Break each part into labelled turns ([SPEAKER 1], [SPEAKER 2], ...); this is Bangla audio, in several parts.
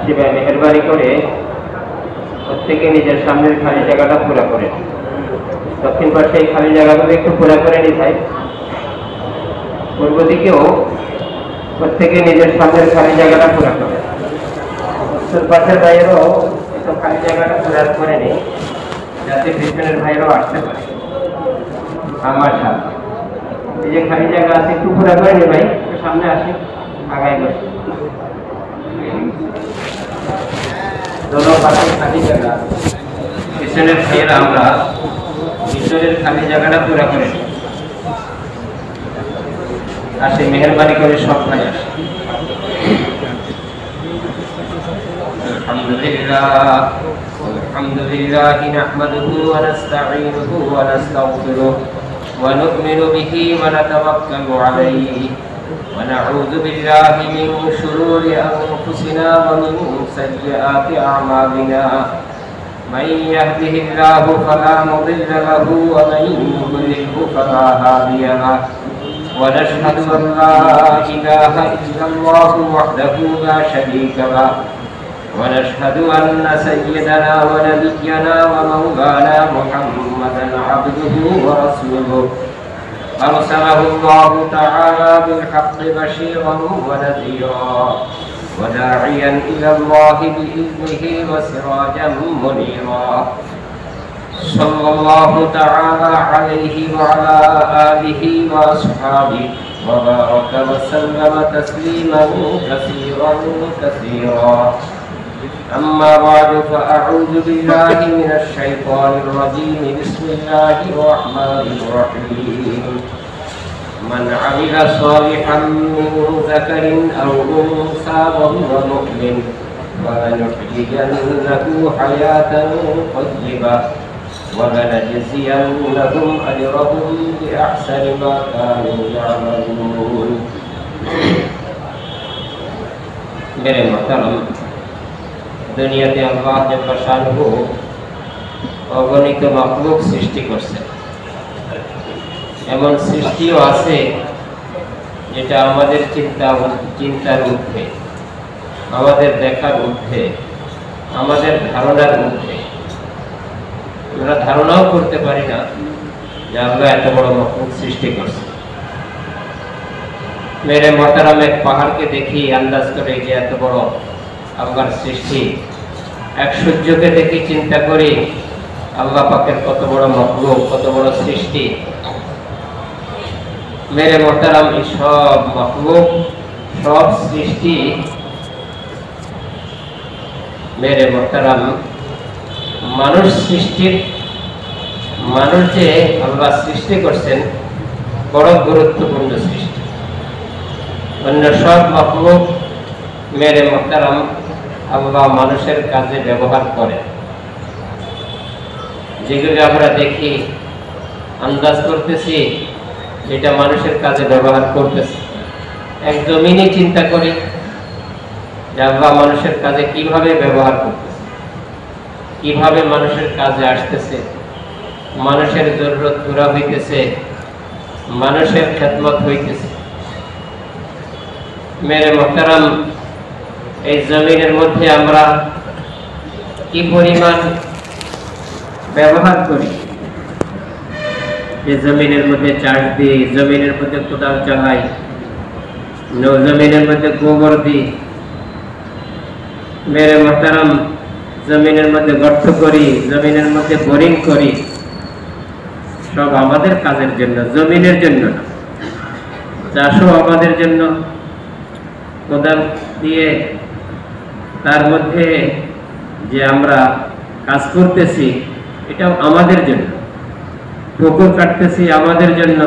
[SPEAKER 1] সেভাবে মেহেরবানি করে প্রত্যেকে নিজের সামনের খালি জায়গাটা পুরা করে, দক্ষিণ পাশে এই খালি জায়গাগুলো একটু পুরা করে নি ভাই। পূর্ব দিকেও প্রত্যেকে নিজের সামনের খালি জায়গাটা পুরা করে, উত্তর পাশের ভাইয়েরও একটু খালি জায়গাটা পুরা করে নি, যাতে পিছনের ভাইয়েরও আসতে পারে। আমার সাথে এই যে খালি জায়গা আছে একটু পুরা করে নি ভাই, একটু সামনে আসি, আগায় বসি। দোনো পাশে খালি জায়গা, পিছনের ভাইয়েরা আমরা ভিতরের খালি জায়গাটা পুরা করে নি। আসে মেহেরবানি করে সব ভাই আসে। আলহামদুলিল্লাহ নাহমাদুহু ওয়া নাস্তাঈনুহু ওয়া নাস্তাগফিরুহু ওয়া নু'মিনু বিহি ওয়া নাতাওয়াক্কালু আলাইহি ওয়া নাউযু বিল্লাহি মিন শুরুরি আনফুসিনা ওয়া মিন সাইয়্যাতি আ'মালিনা মান ইয়াহদিহিল্লাহু ফালা মুদিল্লা লাহু ওয়া মান ইউদ্লিলহু ফালা হাদিয়া লাহু ونشهد أن لا إله إلا الله وحده لا شريك له ونشهد أن سيدنا ونبينا ومولانا محمدا عبده ورسوله أرسله الله تعالى بالحق بشيرا ونذيرا وداعيا إلى الله بإذنه وسراجا منيرا صلى الله تعالى عليه وعلى آله وأصحابه وبارك وسلم تسليما كثيرا كثيرا. أما بعد فأعوذ بالله من الشيطان الرجيم. بسم الله الرحمن الرحيم. من عمل صالحا من ذكر أو أنثى وهو مؤمن فلنحيينه حياة طيبة وَلَنَجْزِيَنَّهُمْ أَجْرَهُمْ بِأَحْسَنِ مَا كَانُوا يَعْمَلُونَ. मेरे मोहतरम, দুনিয়াতে আল্লাহ জাল্লা শানুহু অগণিত মাখলুক সৃষ্টি করছে। এমন সৃষ্টিও আছে যেটা আমাদের চিন্তার ঊর্ধ্বে, আমাদের দেখার ঊর্ধ্বে, আমাদের ধারণার ঊর্ধ্বে। আমরা ধারণাও করতে পারি না যে আল্লাহ এত বড় মাখলুক সৃষ্টি করছে। মেরে মোহতারাম, এক পাহাড়কে দেখি আন্দাজ করে যে এত বড় আল্লাহর সৃষ্টি, এক সূর্যকে দেখি চিন্তা করি আল্লাহ পাকের কত বড় মাখলুক, কত বড় সৃষ্টি। মেরে মোহতারাম, এই সব মাখলুক, সব সৃষ্টি মেরে মোহতারাম মানুষ সৃষ্টির, মানুষ যে আল্লাহ সৃষ্টি করছেন বড় গুরুত্বপূর্ণ সৃষ্টি। অন্য সব মাখলুক মেরে মোহতারাম আল্লাহ মানুষের কাজে ব্যবহার করে, যেগুলো আমরা দেখি আন্দাজ করতেছি এটা মানুষের কাজে ব্যবহার করতেছে। এক জমিনে চিন্তা করি যে আল্লাহ মানুষের কাজে কিভাবে ব্যবহার করতেছে, কিভাবে মানুষের কাজে আসতেছে, মানুষের জরুরত পুরা হইতেছে, মানুষের খেদমত হইতেছে। মেরে মোহতারাম, এই জমিনের মধ্যে আমরা কি পরিমাণ ব্যবহার করি, যে জমিনের মধ্যে চাষ দিই, জমিনের মধ্যে কোদাল চালাই, জমিনের মধ্যে গোবর দিই। মেরে মোহতারাম, জমিনের মধ্যে গর্ত করি, জমিনের মধ্যে বোরিং করি, সব আমাদের কাজের জন্য, জমিনের জন্য না। চাষও আমাদের জন্য, কোদাল দিয়ে তার মধ্যে যে আমরা কাজ করতেছি এটাও আমাদের জন্য, পুকুর কাটতেছি আমাদের জন্য,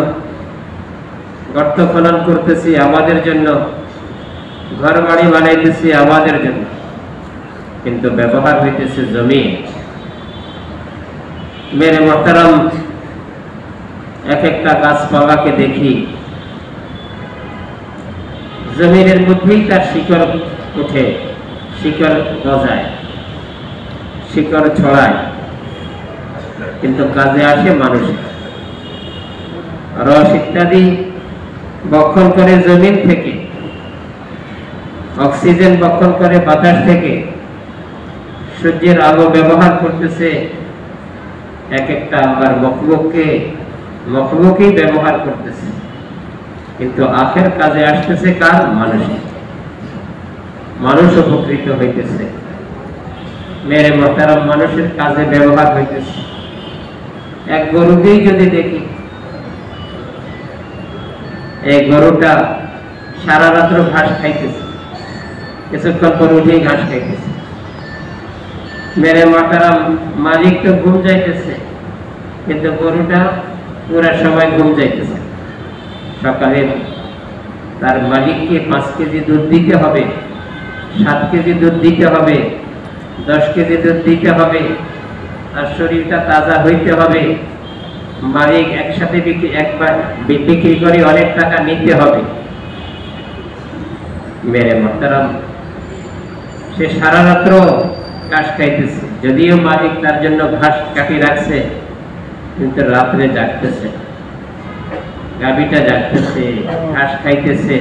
[SPEAKER 1] গর্ত খনন করতেছি আমাদের জন্য, ঘর বাড়ি বানাইতেছি আমাদের জন্য, কিন্তু ব্যবহার হইতেছে জমি। মেরে মোহতারাম, এক একটা গাছপালাকে দেখি জমিনের মধ্যেই তার শিকড় উঠে, শিকড় গজায়, শিকড় ছড়ায়, কিন্তু কাজে আসে মানুষের। রস ইত্যাদি বক্ষণ করে জমিন থেকে, অক্সিজেন বক্ষণ করে বাতাস থেকে, সূর্যের আলো ব্যবহার করতেছে, এক একটা আল্লাহর মখলুককেই ব্যবহার করতেছে। কিন্তু আখের কাজে আসতেছে কার? মানুষ উপকৃত হইতেছে। মেরে মোহতারাম, মানুষের কাজে ব্যবহার হইতেছে। এক গরুকেই যদি দেখি, এই গরুটা সারা রাত্র ঘাস খাইতেছে, কিছুক্ষণ পর উঠেই ঘাস খাইতেছে। মেরে মোহতারাম, মালিক তো ঘুম যাইতেছে, কিন্তু গরুটা পুরা সময় ঘুম যাইতেছে। সকালে তার মালিককে 5 কেজি দুধ দিতে হবে, 7 কেজি দুধ দিতে হবে, 10 কেজি দুধ দিতে হবে, তার শরীরটা তাজা হইতে হবে। মালিক একসাথে একবার বিক্রি করে অনেক টাকা নিতে হবে। মেরে মোহতারাম, সে সারা রাত্র ঘাস খাইতেছে, যদিও মালিক তার জন্য ঘাস কাটি রাখছে, কিন্তু রাত্রে জাগতেছে, গাভীটা জাগতেছে, ঘাস খাইতেছে।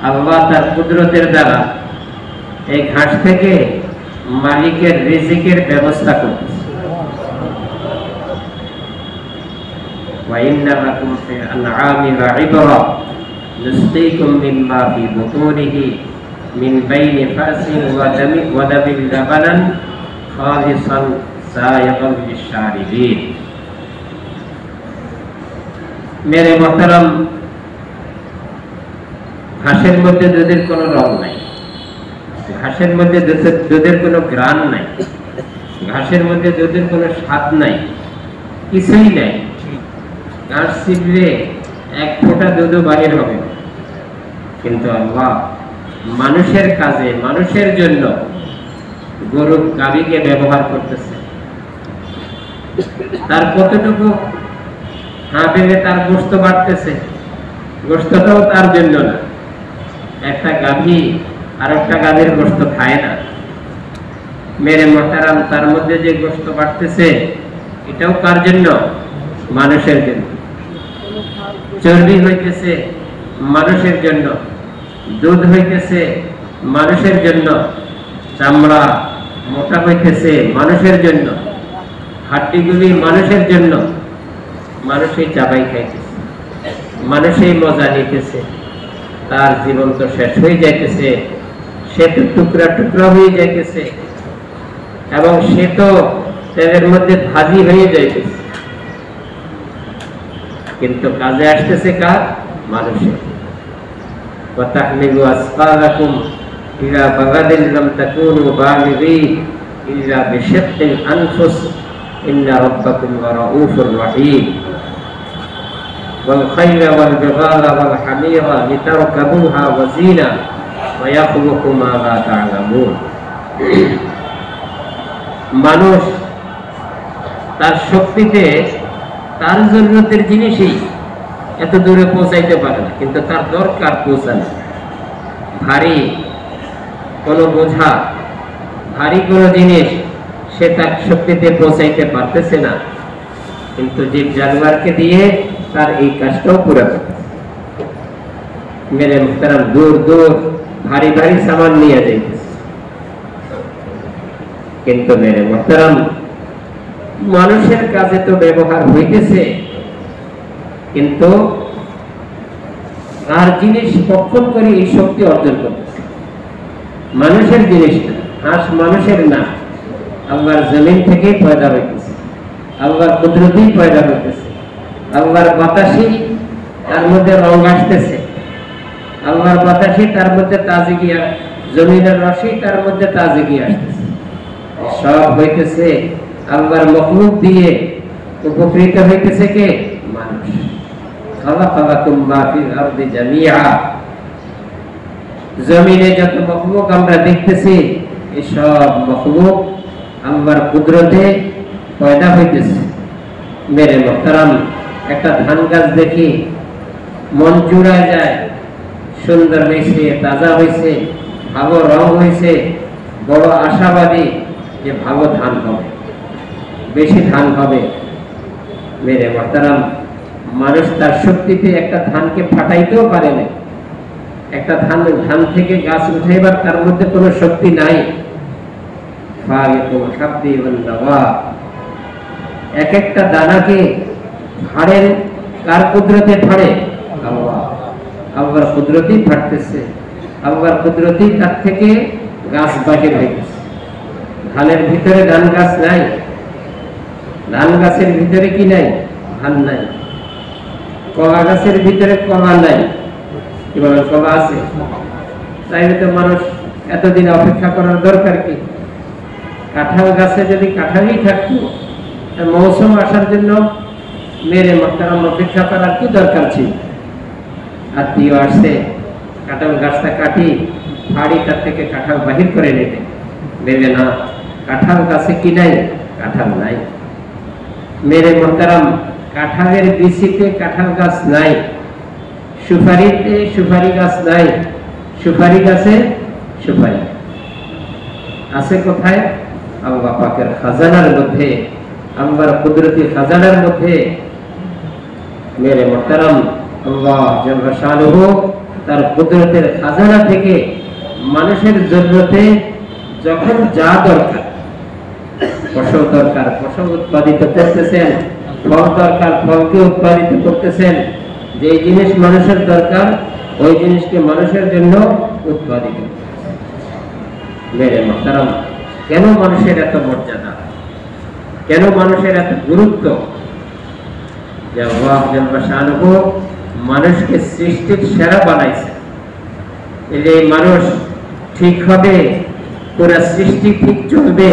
[SPEAKER 1] আল্লাহ তার কুদরতের দ্বারা এই ঘাস থেকে মালিকের রিজিকের ব্যবস্থা করতেছে। وَإِنَّ لَكُمْ فِي الْأَنْعَامِ لَعِبْرَةً نُسْقِيكُم مِّمَّا فِي بُطُونِهِ مِنْ بَيْنِ فَرْثٍ وَلَبَنٍ لَبَنًا خَالِصًا سَائِغًا لِلشَّارِبِينَ। মেরে মোহতারাম, ঘাসের মধ্যে দুধের কোনো রং নাই, ঘাসের মধ্যে দুধের কোনো ঘ্রাণ নাই, ঘাসের মধ্যে দুধের কোনো স্বাদ নাই, কিছুই নাই। ঘাস ছিঁড়লে এক ফোঁটা দুধও বাহির হবে। কিন্তু আল্লাহ মানুষের কাজে, মানুষের জন্য গরু গাভীকে ব্যবহার করতেছে। তার কতটুকু পেলে তার গোশত বাড়তেছে, গোশতটাও তার জন্য না। একটা গাভী আর একটা গাভীর গোশত খায় না। মেরে মোহতারাম, তার মধ্যে যে গোশত বাড়তেছে, এটাও কার জন্য? মানুষের জন্য। চর্বি হইতেছে মানুষের জন্য, দুধ হইতেছে মানুষের জন্য, চামড়া মোটা হইতেছে মানুষের জন্য, হাড্ডিগুলি মানুষের জন্য। মানুষই চাবাই খাইতেছে, মানুষই মজা নিতেছে। তার জীবন তো শেষ হয়ে যাইতেছে, সে তো টুকরা টুকরা হয়ে যাইতেছে, এবং সে তো তেলের মধ্যে ভাজি হয়ে যাইতেছে। কিন্তু কাজে আসতেছে কার? মানুষের। ওয়াতাহমিলু আসফালাকুম ইলা বাগাদিন লাম তাকুনু বালিগি ইল্লা বিশাক্কিল আনফুস ইন্না রাব্বাকুম লারাউফুর রহিম। ওয়াল খাইলা ওয়াল বিগালা ওয়াল হামিরা লিতারকাবুহা ওয়া জিনা ওয়া ইয়াখলুকু মা লা তা'লামুন। মানুষ তার শক্তিতে তার জরুরতের জিনিসই এত দূরে পৌঁছাইতে পারে না, কিন্তু তার দরকার পৌঁছানো। ভারী কোনো বোঝা, ভারী কোনো জিনিস সে তার শক্তিতে পৌঁছাইতে পারতেছে না, কিন্তু জীব জানোয়ারকে দিয়ে তার এই কাজটাও পুরো করতেছে। মেরে মুহতারাম, দূর দূর ভারী ভারী সামান নিয়ে যাইতেছে, কিন্তু মেরে মুহতারাম মানুষের কাজে তো ব্যবহার হইতেছে, কিন্তু আর জিনিস কখন করে এই শক্তি অর্জন করতেছে? মানুষের জিনিস না, হাঁস মানুষের না, আল্লাহর জমিন থেকেই পয়দা হইতেছে, আল্লাহর কুদরতেই পয়দা হইতেছে। আল্লাহর বাতাসই তার মধ্যে রং আসতেছে, আল্লাহর বাতাসই তার মধ্যে তাজগি, জমিনের রসই তার মধ্যে তাজগি আসতেছে। সব হইতেছে আল্লাহর মখলুক দিয়ে। উপকৃত হইতেছে কে? মানুষ। খালাকালাকুম মা ফিল আরদি জামিআ। জমিনে যত মখলুক আমরা দেখতেছি, এই সব মখলুক আল্লাহর কুদরতে পয়দা হইতেছে। মেরে মুহতারাম, একটা ধান গাছ দেখি মন জুড়ায় যায়, সুন্দর হয়েছে, তাজা হয়েছে, ভালো রং হয়েছে, বড় আশাবাদী যে ভালো ধান হবে, বেশি ধান হবে। মেরে মুহতারাম, মানুষ তার শক্তিতে একটা ধানকে ফাটাইতেও পারে না, একটা ধান থেকে গাছ উঠাইবার তার মধ্যে কোনো শক্তি নাই। এক একটা দানাকে ফাড়েন, কার কুদরতে ফাড়ে? আল্লাহ। আল্লাহর কুদরতেই ফাটতেছে, আল্লাহর কুদরতেই তার থেকে গাছ বাহির হইতেছে। ধানের ভিতরে ধান গাছ নাই, ধান গাছের ভিতরে কি নাই? ধান নাই। কলা গাছের ভিতরে কলা নাই, কি বলেন? কলা আছে। তাইলে তো মানুষ এতদিন অপেক্ষা করার দরকার কি? কাঁঠাল গাছে যদি কাঁঠালই থাকতো, মৌসুম আসার জন্য মেরে মহতারাম অপেক্ষা করার কি দরকার ছিল? আত্মীয় আসছে, কাঁঠাল গাছটা কাটি ফাড়ি, তার থেকে কাঁঠাল বাহির করে নেবে, দেবে না। কাঁঠাল গাছে কি নাই? কাঁঠাল নাই। মেরে মহতারাম কাঁঠালের বিচিতে কাঁঠাল গাছ নাই, সুপারিতে সুপারি গাছ নাই, সুপারি গাছে সুপারি আছে কোথায়? আল্লাহ পাকের খাজানার মধ্যে, আল্লাহর কুদরতি খাজানার মধ্যে। মেরে মহতারাম আল্লাহ জাল্লা শানুহু তার কুদরতের খাজানা থেকে মানুষের জরুরতে যখন যা দরকার, ফসল দরকার ফসল উৎপাদিত করতেছেন, ফল দরকার ফলকে উৎপাদিত করতেছেন। যে জিনিস মানুষের দরকার ওই জিনিসকে মানুষের জন্য উৎপাদিত করতেছেন। মেরে মহতারাম, কেন মানুষের এত মর্যাদা, কেন মানুষের এত গুরুত্ব? যে আল্লাহ জাল্লা শানুহু মানুষকে সৃষ্টির সেরা বানাইছে। এই মানুষ ঠিক হবে, পুরা সৃষ্টি ঠিক চলবে।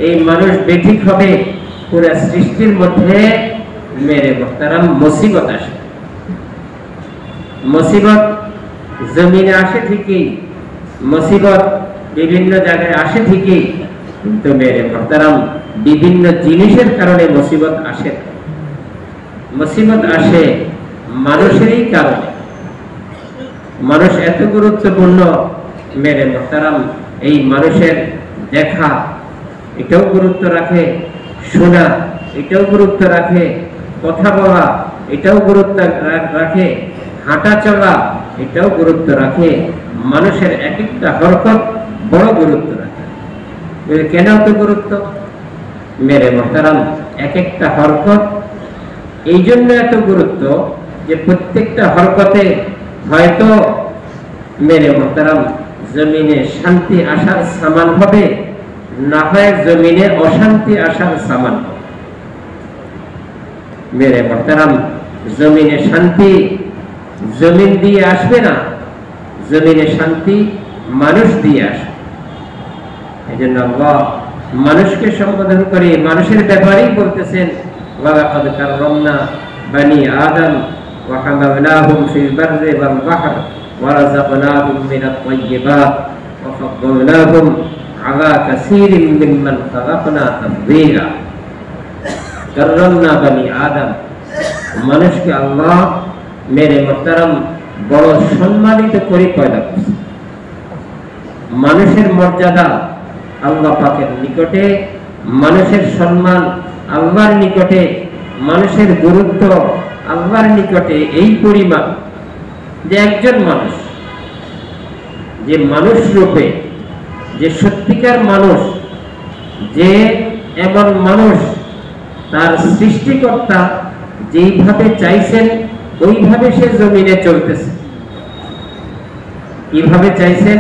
[SPEAKER 1] এই মানুষ বেঠিক হবে, পুরা সৃষ্টির মধ্যে মেরে মহতারাম মুসিবত আসে। মুসিবত জমিনে আসে ঠিকই, মুসিবত বিভিন্ন জায়গায় আসে ঠিকই, কিন্তু মেরে মহতারাম বিভিন্ন জিনিসের কারণে মুসিবত আসে। মুসিবত আসে মানুষেরই কারণে। মানুষ এত গুরুত্বপূর্ণ মেরে মহতারাম, এই মানুষের দেখা এটাও গুরুত্ব রাখে, শোনা এটাও গুরুত্ব রাখে, কথা বলা এটাও গুরুত্ব রাখে, হাঁটা চলা এটাও গুরুত্ব রাখে। মানুষের এক একটা হরকত বড় গুরুত্ব রাখে। কেন এত গুরুত্ব? মেরে মহতারাম এক একটা হরকত এই জন্য এত গুরুত্ব যে প্রত্যেকটা হরকতে হয়তো মেরে মহতারাম জমিনে শান্তি আসার সামান হবে, না হয় জমিনে অশান্তি আসার সামান হবে। মেরে মহতারাম জমিনে শান্তি জমিন দিয়ে আসবে না, জমিনে শান্তি মানুষ দিয়ে আসবে। এই জন্য আল্লাহ মানুষকে সম্বোধন করে মানুষের ব্যাপারেই বলতেছেন, ওয়ালাকাদ কাররামনা বানি আদম ওয়া হামালনাহুম ফিল বাররি ওয়াল বাহর ওয়া রাযাকনাহুম মিনাত তাইয়্যিবাত ওয়া ফাদ্দালনাহুম আলা কাসীরিন মিম্মান খালাকনা তাফদীলা। কাররামনা বানি আদম, মানুষকে আল্লাহ মেরে মহতারাম বড় সম্মানিত করে পয়দা করেছে। মানুষের মর্যাদা আল্লাহ পাকের নিকটে, মানুষের সম্মান আল্লাহর নিকটে, মানুষের গুরুত্ব আল্লাহর নিকটে এই পরিমাণ যে একজন মানুষ, যে মানুষ রূপে, যে সত্যিকার মানুষ, যে এমন মানুষ তার সৃষ্টিকর্তা যেইভাবে চাইছেন ওইভাবে সে জমিনে চলতেছে। কিভাবে চাইছেন?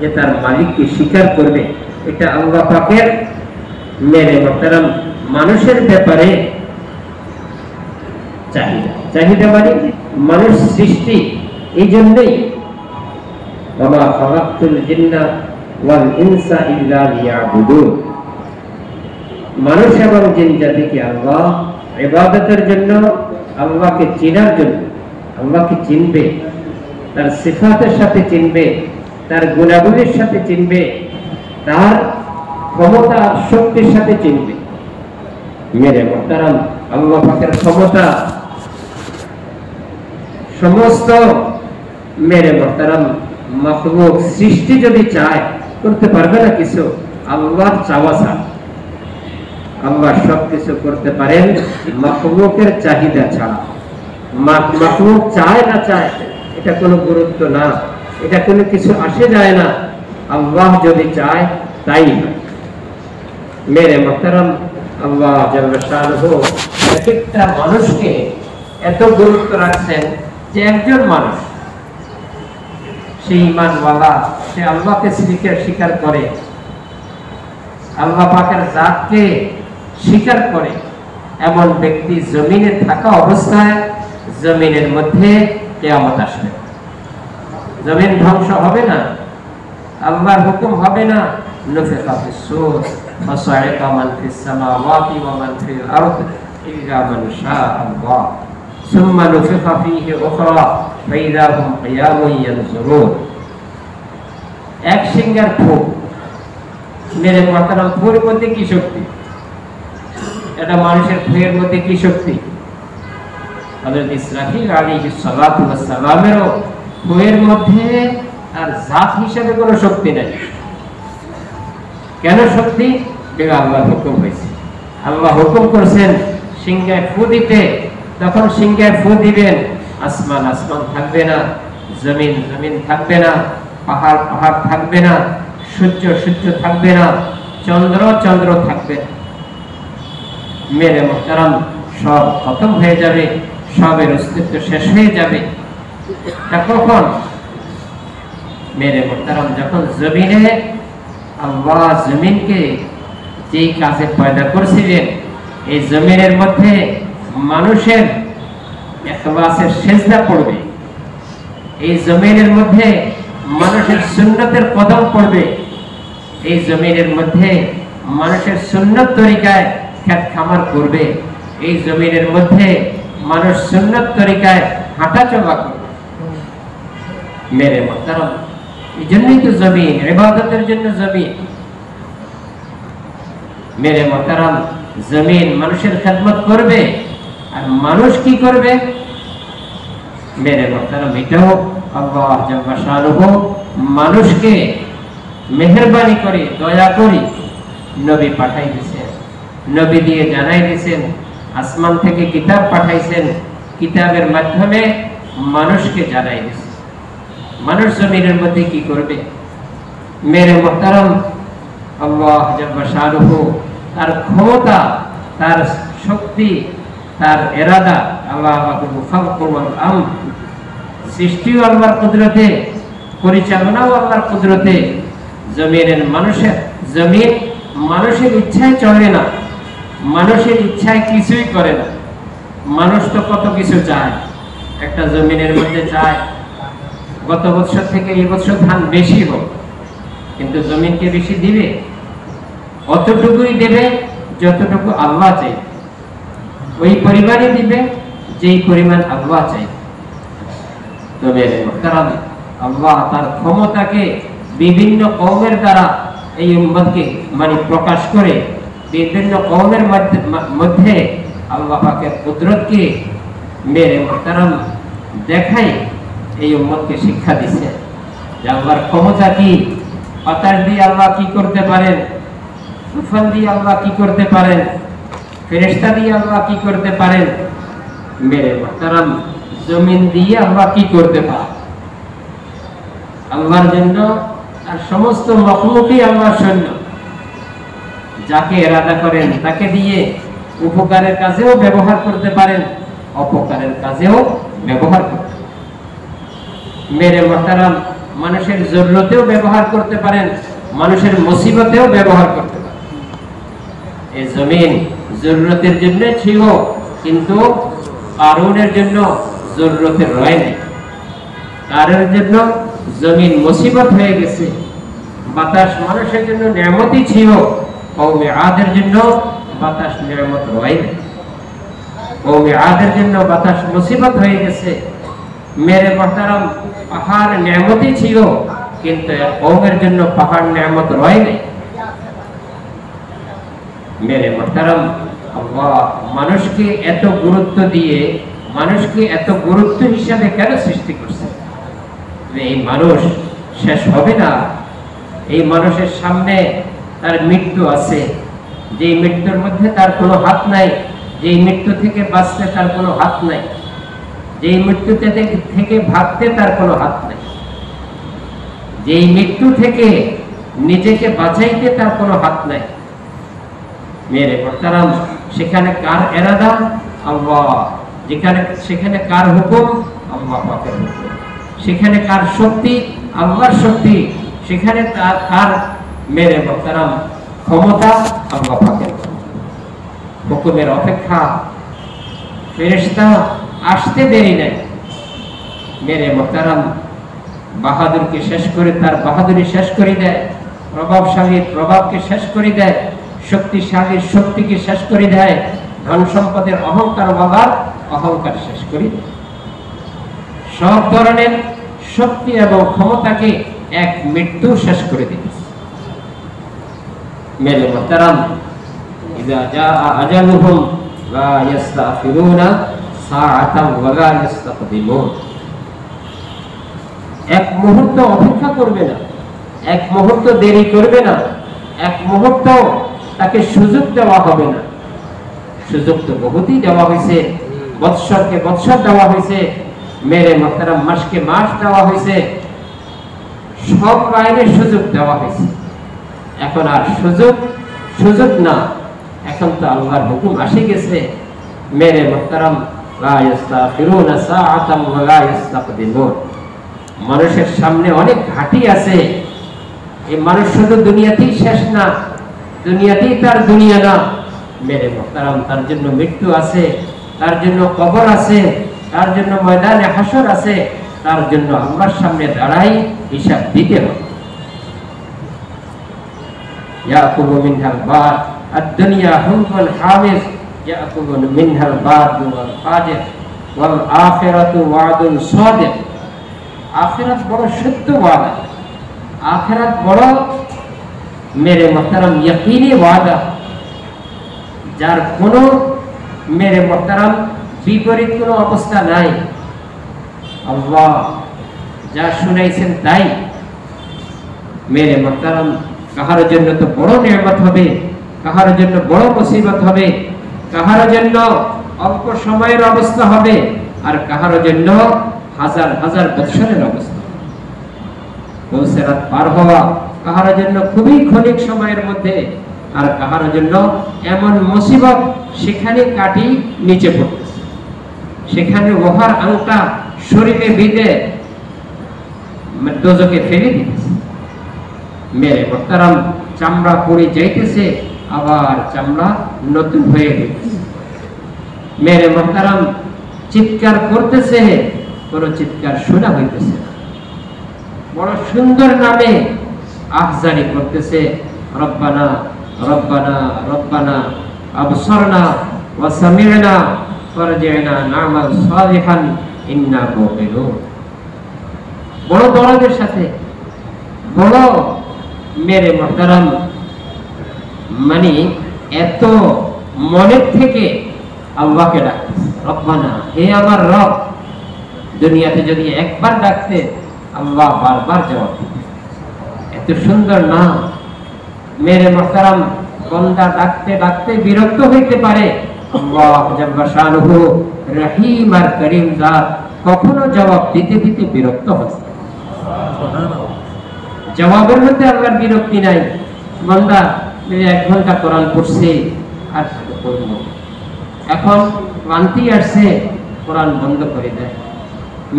[SPEAKER 1] যে তার মালিককে স্বীকার করবে। এটা আল্লাহ পাকের মেরে মহতারাম মানুষের ব্যাপারে চাহিদা। চাহিদা মানে মানুষ সৃষ্টি। এই জন্যই ওয়া খালাকতুল জিন্না ওয়াল ইনসা ইল্লা লিয়াবুদুন, মানুষ এবং জিন জাতিকে আল্লাহ ইবাদতের জন্য, আল্লাহকে চেনার জন্য, আল্লাহকে চিনবে, তার সিফাতের সাথে চিনবে, তার গুণাগুণের সাথে চিনবে, তার ক্ষমতা আর শক্তির সাথে চিনবে। মেরে মহতারাম আল্লাহ পাকের ক্ষমতা সমস্ত মেরে মহতারাম মাখলুক সৃষ্টি যদি চায় করতে পারবে না কিছু, আল্লাহর চাওয়া ছাড়া। আল্লাহ সবকিছু করতে পারেন মাখলুকের চাহিদা ছাড়া। মাখলুক চায় না চায় এটা কোনো গুরুত্ব না, এটা কোনো কিছু আসে যায় না। আল্লাহ যদি চায় তাই হয়। মেরে মোহতারাম, আল্লাহ জাল্লা শানুহু এক একটা মানুষকে এত গুরুত্ব রাখছেন যে একজন মানুষ সে ঈমানওয়ালা, সে আল্লাহকে স্বীকার করে, আল্লাহ পাকের জাতকে স্বীকার করে, এমন ব্যক্তি জমিনে থাকা অবস্থায় জমিনের মধ্যে কিয়ামত আসবে। জমিন ধ্বংস হবে না, আল্লাহর হুকুম হবে না। নুফিখা ফিস-সূর ফাসা'iকা মান ফিস সামাওয়াতি ওয়া মান ফিল আরদ ইল্লা মান শাআ আল্লাহ সুম্মা নুফিখা ফীহি উখরা ফাইযা হুম কিয়ামুন ইয়ানজুরুন। এক সিঙ্গার ফুক। মেরে মাতারাম, ফুয়ের মধ্যে কি শক্তি? এটা মানুষের ফুয়ের মধ্যে কি শক্তি? হযরত ইসরাফিল আলাইহিস সালাতু ওয়াস সালামেরও ফুয়ের মধ্যে আর জাত হিসেবে কোনো শক্তি নেই। কেন শক্তি? আল্লাহর হুকুম হয়েছে, আল্লাহ হুকুম করেছেন সিংহায় ফু দিতে। তখন সিংহায় ফু দিবেন, আসমান আসমান থাকবে না, জমিন জমিন থাকবে না, পাহাড় পাহাড় থাকবে না, সূর্য সূর্য থাকবে না, চন্দ্র চন্দ্র থাকবে। মেরে মোহতারাম, সব খতম হয়ে যাবে, সবের অস্তিত্ব শেষ হয়ে যাবে। তা কখন? মেরে মোহতারাম, যখন জমিনে আল্লাহ জমিনকে যেই কাজে পয়দা করেছিলেন, এই জমিনের মধ্যে মানুষের ইখলাসের সেজদা পড়বে, এই জমিনের মধ্যে মানুষের সুন্নতের কদম পড়বে, এই জমিনের মধ্যে মানুষের সুন্নত তরিকায় খেত খামার করবে, এই জমিনের মধ্যে মানুষ সুন্নত তরিকায় হাঁটা চলা করবে। মেরে মোহতারাম, এই জন্যই তো জমিন, ইবাদতের জন্য জমিন। মেরে মোহতারাম, জমিন মানুষের খেদমত করবে, আর মানুষ কি করবে? মেরে মোহতারাম, এটাও আল্লাহ জাল্লা শানুহু মানুষকে মেহেরবানি করে, দয়া করে নবী পাঠাই দিয়েছেন। নবী দিয়ে জানাই দিয়েছেন, আসমান থেকে কিতাব পাঠাইছেন, কিতাবের মাধ্যমে মানুষকে জানাই দিয়েছেন। মানুষ জমিনের মধ্যে কি করবে? মেরে মোহতারাম, আল্লাহ জাল্লা শানুহু তার ক্ষমতা, তার শক্তি, তার ইরাদা, আল্লাহ সৃষ্টিও আল্লাহর কুদরতে, পরিচালনাও আল্লাহর কুদরতে। জমিনের মানুষের জমিন মানুষের ইচ্ছায় চলে না, মানুষের ইচ্ছায় কিছুই করে না। মানুষ তো কত কিছু চায়, একটা জমিনের মধ্যে চায় গত বছর থেকে এই বছর ধান বেশি হোক, কিন্তু জমিনকে বেশি দিবে? অতটুকুই দেবে যতটুকু আল্লাহ চাই, ওই পরিমাণই দিবে যেই পরিমাণ আল্লাহ চাই। তবে আল্লাহ তার ক্ষমতাকে বিভিন্ন কওমের দ্বারা এই উম্মতকে প্রকাশ করে, বিভিন্ন কওমের মধ্যে আল্লাহ পাকের কুদরতকে মেরে মোহতারাম দেখাই এই উম্মতকে শিক্ষা দিচ্ছে যে আল্লাহর ক্ষমতা কি, বাতাস দিয়ে আল্লাহ কি করতে পারেন, তুফান দিয়ে আল্লাহ কি করতে পারেন, ফেরেশতা দিয়ে আল্লাহ কি করতে পারেন। মেরে মোহতারাম, জমিন দিয়ে আল্লাহ কি করতে পারেন। আল্লাহর জন্য আর সমস্ত মখলুকই আল্লাহর সৈন্য। যাকে ইরাদা করেন তাকে দিয়ে উপকারের কাজেও ব্যবহার করতে পারেন, অপকারের কাজেও ব্যবহার করতে পারেন। মেরে মোহতারাম, মানুষের জরুরতেও ব্যবহার করতে পারেন, মানুষের মুসিবতেও ব্যবহার করতে পারেন। এই জমিন জরুরতের জন্য ছিল, কিন্তু কারণের জন্য জরুরতের রয় নেই। কারণের জন্য জমিন মুসিবত হয়ে গেছে। বাতাস মানুষের জন্য নিয়ামতই ছিল, কওমে আদের জন্য বাতাস নিয়ামত রয় নেই। কওমে আদের জন্য বাতাস মুসিবত হয়ে গেছে। মেরে মোহতারাম, পাহাড় নিয়ামতই ছিল, কিন্তু কওমের জন্য পাহাড় নিয়ামত রয় নেই। মেরে মোহতারাম, আল্লাহ মানুষকে এত গুরুত্ব দিয়ে, মানুষকে এত গুরুত্ব হিসাবে কেন সৃষ্টি করছে? এই মানুষ শেষ হবে না। এই মানুষের সামনে তার মৃত্যু আছে, যে মৃত্যুর মধ্যে তার কোনো হাত নাই, যে মৃত্যু থেকে বাঁচতে তার কোনো হাত নাই। যেই মৃত্যু থেকে ভাগতে তার কোনো হাত নেই, যেই মৃত্যু থেকে নিজেকে বাঁচাইতে তার কোনো হাত নাই। মেরে মোহতারাম, সেখানে কার ইরাদা? আল্লাহ। সেখানে কার হুকুম? আল্লাহ পাকের হুকুম। সেখানে কার শক্তি? আল্লাহর শক্তি। সেখানে কার মেরে মোহতারাম ক্ষমতা? আল্লাহ পাকের হুকুমের অপেক্ষা। ফেরেশতা আসতে দেরি নাই। মেরে মোহতারাম বাহাদুরকে শেষ করে তার বাহাদুরি শেষ করে দেয়, প্রভাবশালীর প্রভাবকে শেষ করে দেয়, শক্তিশালীর শক্তিকে শেষ করে দেয়, ধন সম্পদের অহংকার বাবার অহংকার শেষ করে দেয়। সব ধরনের শক্তি এবং ক্ষমতাকে এক মৃত্যু শেষ করে দিয়েছে। মেরে মোহতারাম, ইযা জাআ আজালুহুম লা ইস্তাখিরুনা সাআতান ওয়া লা ইস্তাকদিমুন। এক মুহূর্ত অপেক্ষা করবে না, এক মুহূর্ত দেরি করবে না, এক মুহূর্ত তাকে সুযোগ দেওয়া হবে না। সুযোগ তো বহুতই দেওয়া হয়েছে, বৎসরকে বৎসর দেওয়া হয়েছে, মেরে মোহতারাম মাসকে মাস দেওয়া হয়েছে, সব লাইনে সুযোগ দেওয়া হয়েছে। এখন আর সুযোগ না, এখন তো আল্লাহর হুকুম আসে গেছে। মেরে মোহতারাম, লা ইস্তাখিরুনা সাআতান ওয়া লা ইস্তাকদিমুন। মানুষের সামনে অনেক ঘাটি আছে। এই মানুষ শুধু দুনিয়াতেই শেষ না, দুনিয়াতেই তার দুনিয়া না। মেরে মোহতারাম, তার জন্য মৃত্যু আছে, তার জন্য কবর আছে, তার জন্য ময়দানে হাসর আছে, তার জন্য আল্লাহর সামনে দাঁড়াই হিসাব দিতে হবে। ইয়াকুলু মিনহাল বাদ আদ-দুনিয়া হুমকুল হামিস ইয়াকুলু মিনহাল বাদ ওয়াল ফাজির ওয়াল আখিরাতু ওয়াদুন সাদিক। আখিরাত বড় সত্য ওয়াদা, আখিরাত বড় মেরে মোহতারাম ইয়াকিনি ওয়াদা, যার কোনো মেরে মোহতারাম বিপরীত কোনো অবস্থা নাই। আল্লাহ যা শুনাইছেন তাই। মেরে মোহতারাম, কাহার জন্য তো বড় নিয়ামত হবে, কাহার জন্য বড় মুসিবত হবে, কাহার জন্য অল্প সময়ের অবস্থা হবে, আর কাহার জন্য হাজার হাজার বৎসরের অবস্থা। বৎসরাত পার হওয়া কাহার জন্য খুবই ক্ষণিক সময়ের মধ্যে, আর কাহার জন্য এমন মুসিবত সেখানে কাটি নিচে পড়তেছে, সেখানে লোহার আংটা শরীরে বিঁধে দোজকে ফেলে দিতেছে। মেরে মোহতারাম, চামড়া পড়ে যাইতেছে, আবার চামড়া নতুন হয়ে গেছে। মেরে মোহতারাম, চিৎকার করতেছে, কোন চিৎকার শোনা হইতেছে না। বড় সুন্দর নামে আহজারি করতেছে, রব্বানা রব্বানা রব্বানা আবসারনা ওয়া সামি'না ফারজি'না না'মাল সালিহান ইন্না মুকিনুন। বড় দরদের সাথে, বড় মেরে মোহতারাম, মানে এত মনের থেকে আল্লাহকে ডাকতেছে, রব্বানা, হে আমার রব। দুনিয়াতে যদি একবার ডাকতে, আল্লাহ বারবার জবাব দিতেন। এত সুন্দর নাম। মেরে মোহতারাম, বান্দা ডাকতে ডাকতে বিরক্ত হইতে পারে, আল্লাহ জাল্লা শানুহু রহিম আর করিম জাত কখনো জবাব দিতে দিতে বিরক্ত হয়। জবাবের মধ্যে আল্লাহর বিরক্তি নাই। বান্দা 1 ঘন্টা কোরআন পড়ছে, আর পড়বো, এখন ক্লান্তি আসছে, কোরআন বন্ধ করে দেয়।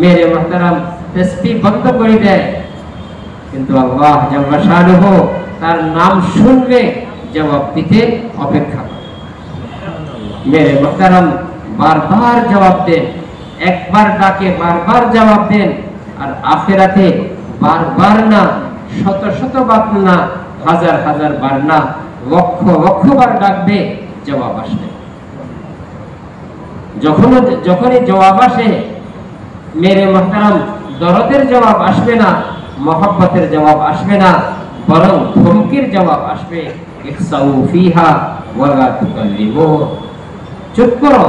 [SPEAKER 1] মেরে মোহতারাম, তাসবিহ বন্ধ করে দেয়, কিন্তু আল্লাহ জাল্লা শানুহু তার নাম শুনলে জবাব দিতে অপেক্ষা করে। মেরে মোহতারাম, বারবার জবাব দেন, একবার ডাকে বারবার জবাব দেন। আর আখিরাতে বারবার না, শত শত বার না, হাজার হাজার বার না, লক্ষ লক্ষ বার ডাকবে, জবাব আসবে। যখনই জবাব আসে, মেরে মোহতারাম, দরদের জবাব আসবে না, মহব্বতের জবাব আসবে না, বরং ধমকির জবাব আসবে, ইখসাউ ফিহা ওয়া লা তুকাল্লিমু। চুপ করো,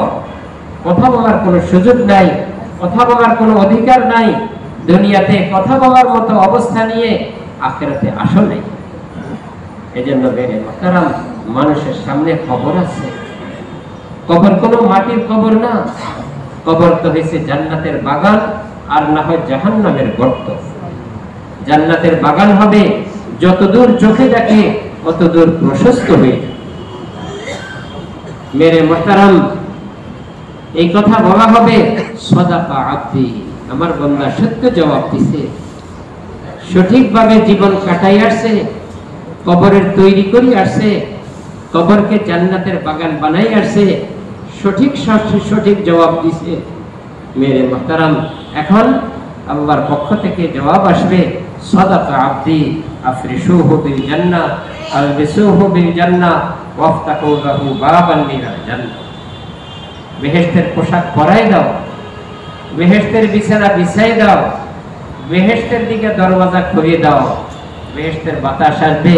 [SPEAKER 1] কথা বলার কোনো সুযোগ নাই, কথা বলার কোনো অধিকার নাই। দুনিয়াতে কথা বলার মতো অবস্থা নিয়ে আখিরাতে আসল নেই। এজন্য মেরে মোহতারাম, মানুষের সামনে কবর আছে। কবর কোনো মাটির কবর না, কবর তো হয়েছে জান্নাতের বাগান, আর না হয় জাহান্নামের গর্ত। জান্নাতের বাগান হবে যতদূর চোখে দেখে অতদূর প্রশস্ত হয়ে যায়। মেরে মুহতারাম, এই কথা বলা হবে সাদাকা আব্দি, আমার বান্দা সত্য জবাব দিছে, সঠিকভাবে জীবন কাটাই আসছে, কবরের তৈরি করে আসছে, কবরকে জান্নাতের বাগান বানাই আসছে, সঠিক জবাব দিছে। মেরে মুহতারাম, এখন আল্লাহর পক্ষ থেকে জবাব আসবে সাদাকা আব্দি আফরিশুহু বিল জান্নাহ আলবিসুহু বিল জান্নাহ ওয়াফতাহু লাহু বাবান মিনাল জান্নাহ। বেহেশতের পোশাক পরাই দাও, বেহেশতের বিছানা বিছাই দাও, বেহেশতের দিকে দরওয়াজা খুলে দাও, বেহেশতের বাতাস আসবে,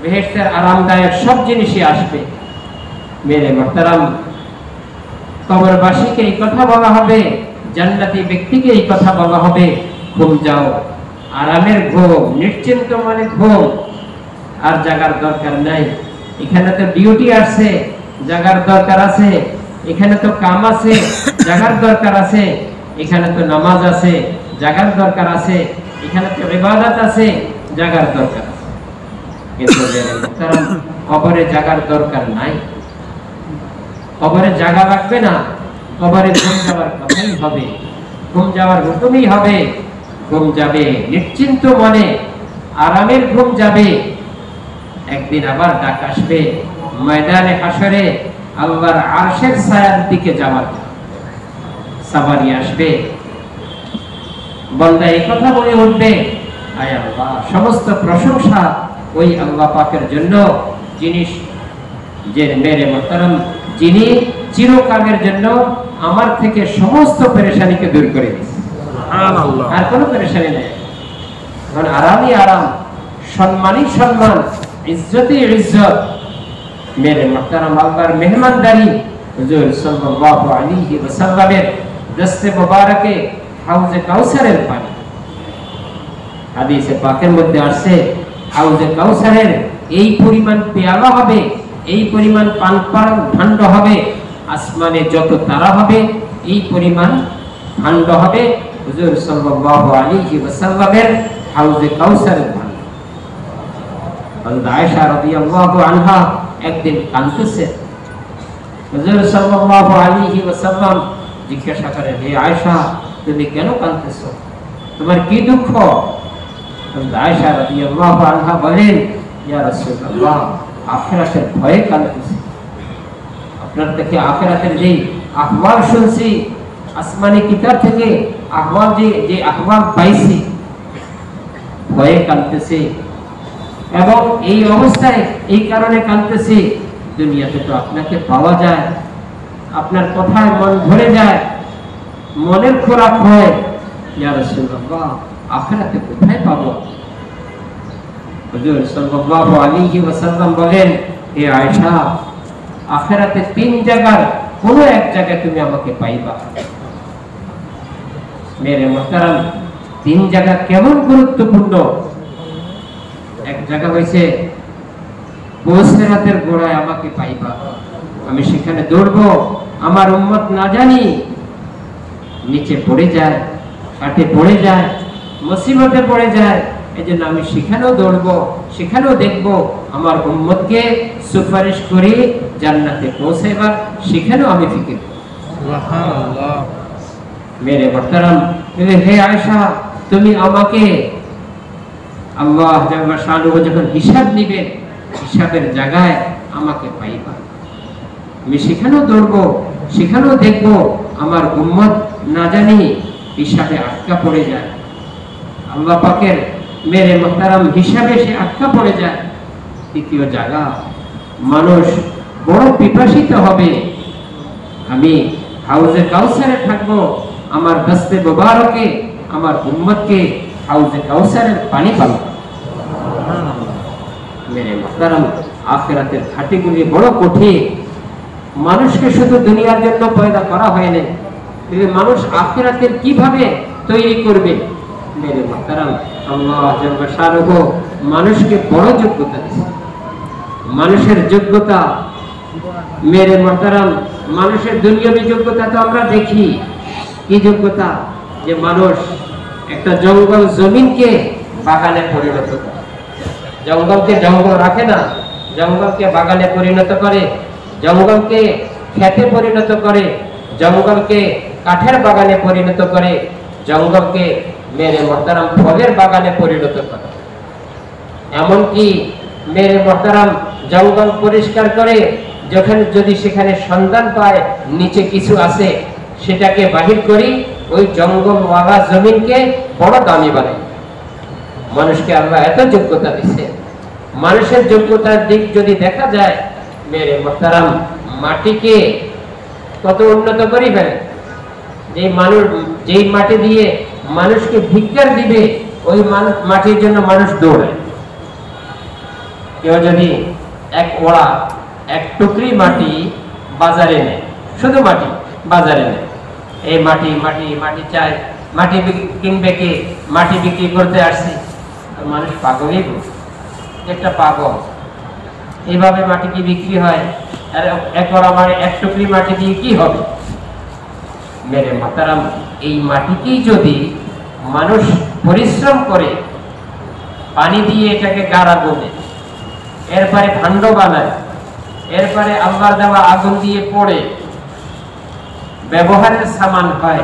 [SPEAKER 1] বেহেশতের আরামদায়ক সব জিনিসই আসবে। মেরে মুহতারাম, কবরবাসীকে এই কথা বলা হবে, জান্নাতি ব্যক্তিকে এই কথা বলা হবে, ঘুম যাও, আরামের ঘুম, নিশ্চিন্ত মানে ঘুম, আর জাগার দরকার নাই। এখানে তো ডিউটি আসছে, জাগার দরকার আছে, এখানে তো কাম আছে, জাগার দরকার আছে, এখানে তো নামাজ আছে, জাগার দরকার আছে, এখানে তো ইবাদত আছে, জাগার দরকার আছে। কিন্তু কবরে জাগার দরকার নাই, কবরে জাগা লাগবে না, কবরে ঘুম যাওয়ার কথাই হবে, ঘুম যাওয়ার হুকুমই হবে। ঘুম যাবে নিশ্চিন্ত মনে, আরামের ঘুম যাবে। একদিন আবার ডাক আসবে ময়দানে হাসরে, আল্লাহর আরশের ছায়ার দিকে যাওয়ার সাবারি আসবে। বান্দা এই কথা বলে উঠবে, আয় আল্লাহ, সমস্ত প্রশংসা ওই আল্লাহ পাকের জন্য, যিনি যে মেরে মুহতারাম, যিনি চিরকালের জন্য আমার থেকে সমস্ত পেরেশানিকে দূর করে দিয়েছে। সুবহানাল্লাহ, আর কোনো পেরেশানি নেই, এখন আরামই আরাম, সম্মানই সম্মান, ইজ্জতই ইজ্জত। মেরে মুহতারাম, আল্লাহর মেহমানদারি, হুজুর সাল্লাল্লাহু আলাইহি ওয়াসাল্লামের দস্তে মুবারকে হাউজে কাউসারের পানি। হাদিসে পাকের মধ্যে আসছে, হাউজে কাউসারের এই পরিমাণ পেয়ালা হবে, এই পরিমাণ পান ভাণ্ড হবে, আসমানে যত তারা হবে এই পরিমাণ ভাণ্ড হবে হুজুর সাল্লাল্লাহু আলাইহি ওয়াসাল্লামের হাউজে কাউসারের ভাণ্ড। হযরত আয়েশা রাদিয়াল্লাহু আনহা একদিন কাঁদতেছে, হুজুর সাল্লাল্লাহু আলাইহি ওয়াসাল্লাম জিজ্ঞাসা করেন, হে আয়েশা, তুমি কেন কাঁদতেছো, তোমার কি দুঃখ? হযরত আয়েশা রাদিয়াল্লাহু আনহা বলেন, ইয়া রাসূলুল্লাহ, আখিরাতের ভয়ে কাঁদতেছি। আপনার থেকে আখিরাতের যে আহওয়াল শুনছি, আসমানি কিতাব থেকে আহওয়াল যে আহওয়াল পাইছি, ভয়ে কাঁদতেছি। এবং এই অবস্থায় এই কারণে কাঁদতেছি, দুনিয়াতে তো আপনাকে পাওয়া যায়, আপনার কথায় মন ভরে যায়, মনের খোরাক হয়, ইয়া রাসূলুল্লাহ, আখিরাতে কোথায় পাবো? হুজুর সাল্লাল্লাহু আলাইহি ওয়াসাল্লাম বলেন, হে আয়েশা, আখিরাতে তিন জায়গার কোনো এক জায়গায় তুমি আমাকে পাইবা। মেরে মুহতারাম, তিন জায়গা কেমন গুরুত্বপূর্ণ। এক জায়গা হইছে সিরাতের গোড়ায় আমাকে পাইবা, আমি সেখানে দৌড়বো, আমার উম্মত না জানি নিচে পড়ে যায়, কাটে পড়ে যায়, মুসিবতে পড়ে যায়, এজন্য আমি সেখানেও দৌড়বো, সেখানেও দেখবো আমার উম্মতকে সুপারিশ করে জান্নাতে পৌঁছাইবার, সেখানেও আমি ফিকির করব। সুবহানাল্লাহ। মেরে মুহতারাম, হে আয়েশা, তুমি আমাকে আল্লাহ জাল্লা শানুহু যখন হিসাব নিবেন, হিসাবের জায়গায় আমাকে পাইবা, আমি সেখানেও দৌড়বো, সেখানেও দেখবো আমার উম্মত না জানি হিসাবে আটকা পড়ে যায়, আল্লাহ পাকের মেরে মুহতারাম হিসাবে সে আটকা পড়ে যায়। তৃতীয় জায়গা, মানুষ বড় পিপাসিত হবে, আমি হাউজে কাউসারে থাকবো, আমার দস্তে মুবারকে আমার উম্মতকে হাউজে কাউসারের পানি পাবো। মেরে মুহতারাম, আখিরাতের ঘাটিগুলি বড় কঠিন। মানুষকে শুধু দুনিয়ার জন্য পয়দা করা হয়নি, মানুষ আখিরাতের কিভাবে তৈরি করবে। মেরে মুহতারাম, আল্লাহ জাল্লা শানুহু মানুষকে বড় যোগ্যতা দিয়েছে। মানুষের যোগ্যতা, মেরে মুহতারাম, মানুষের দুনিয়াবী যোগ্যতা তো আমরা দেখি, কি যোগ্যতা? যে মানুষ একটা জঙ্গল জমিনকে বাগানে পরিণত করে। জঙ্গলকে জঙ্গল রাখে না, জঙ্গলকে বাগানে পরিণত করে, জঙ্গলকে খেতে পরিণত করে, জঙ্গলকে কাঠের বাগানে পরিণত করে, জঙ্গলকে মেরে মোহতারাম ফলের বাগানে পরিণত করে। এমনকি মেরে মোহতারাম জঙ্গল পরিষ্কার করে যখন যদি সেখানে সন্ধান পায় নিচে কিছু আছে, সেটাকে বাহির করি, ওই জঙ্গলওয়ালা জমিনকে বড় দামি বানাই। মানুষকে আল্লাহ এত যোগ্যতা দিচ্ছে। মানুষের যোগ্যতার দিক যদি দেখা যায়, মেরে মোহতারাম মাটিকে কত উন্নত করিবেন। যেই মাটি দিয়ে মানুষকে ভিক্ষার দিবে, ওই মাটির জন্য মানুষ দৌড়ায়। কেউ যদি এক টুকরি মাটি বাজারে নেয়, শুধু মাটি বাজারে নেয়, এই মাটি মাটি মাটি চায়, মাটি কিনবে কে? মাটি বিক্রি করতে আসছি। মানুষ পাগলই বলছে, একটা পাগল। এইভাবে মাটি কি বিক্রি হয়? আর এক টুকরি মাটি দিয়ে কি হবে? মেরে মাতারাম, এই মাটিকেই যদি মানুষ পরিশ্রম করে পানি দিয়ে এটাকে গাড়া বলে, এরপরে ভাণ্ড বানায়, এরপরে আল্লাহর দেওয়া আগুন দিয়ে পড়ে ব্যবহারের সামান হয়,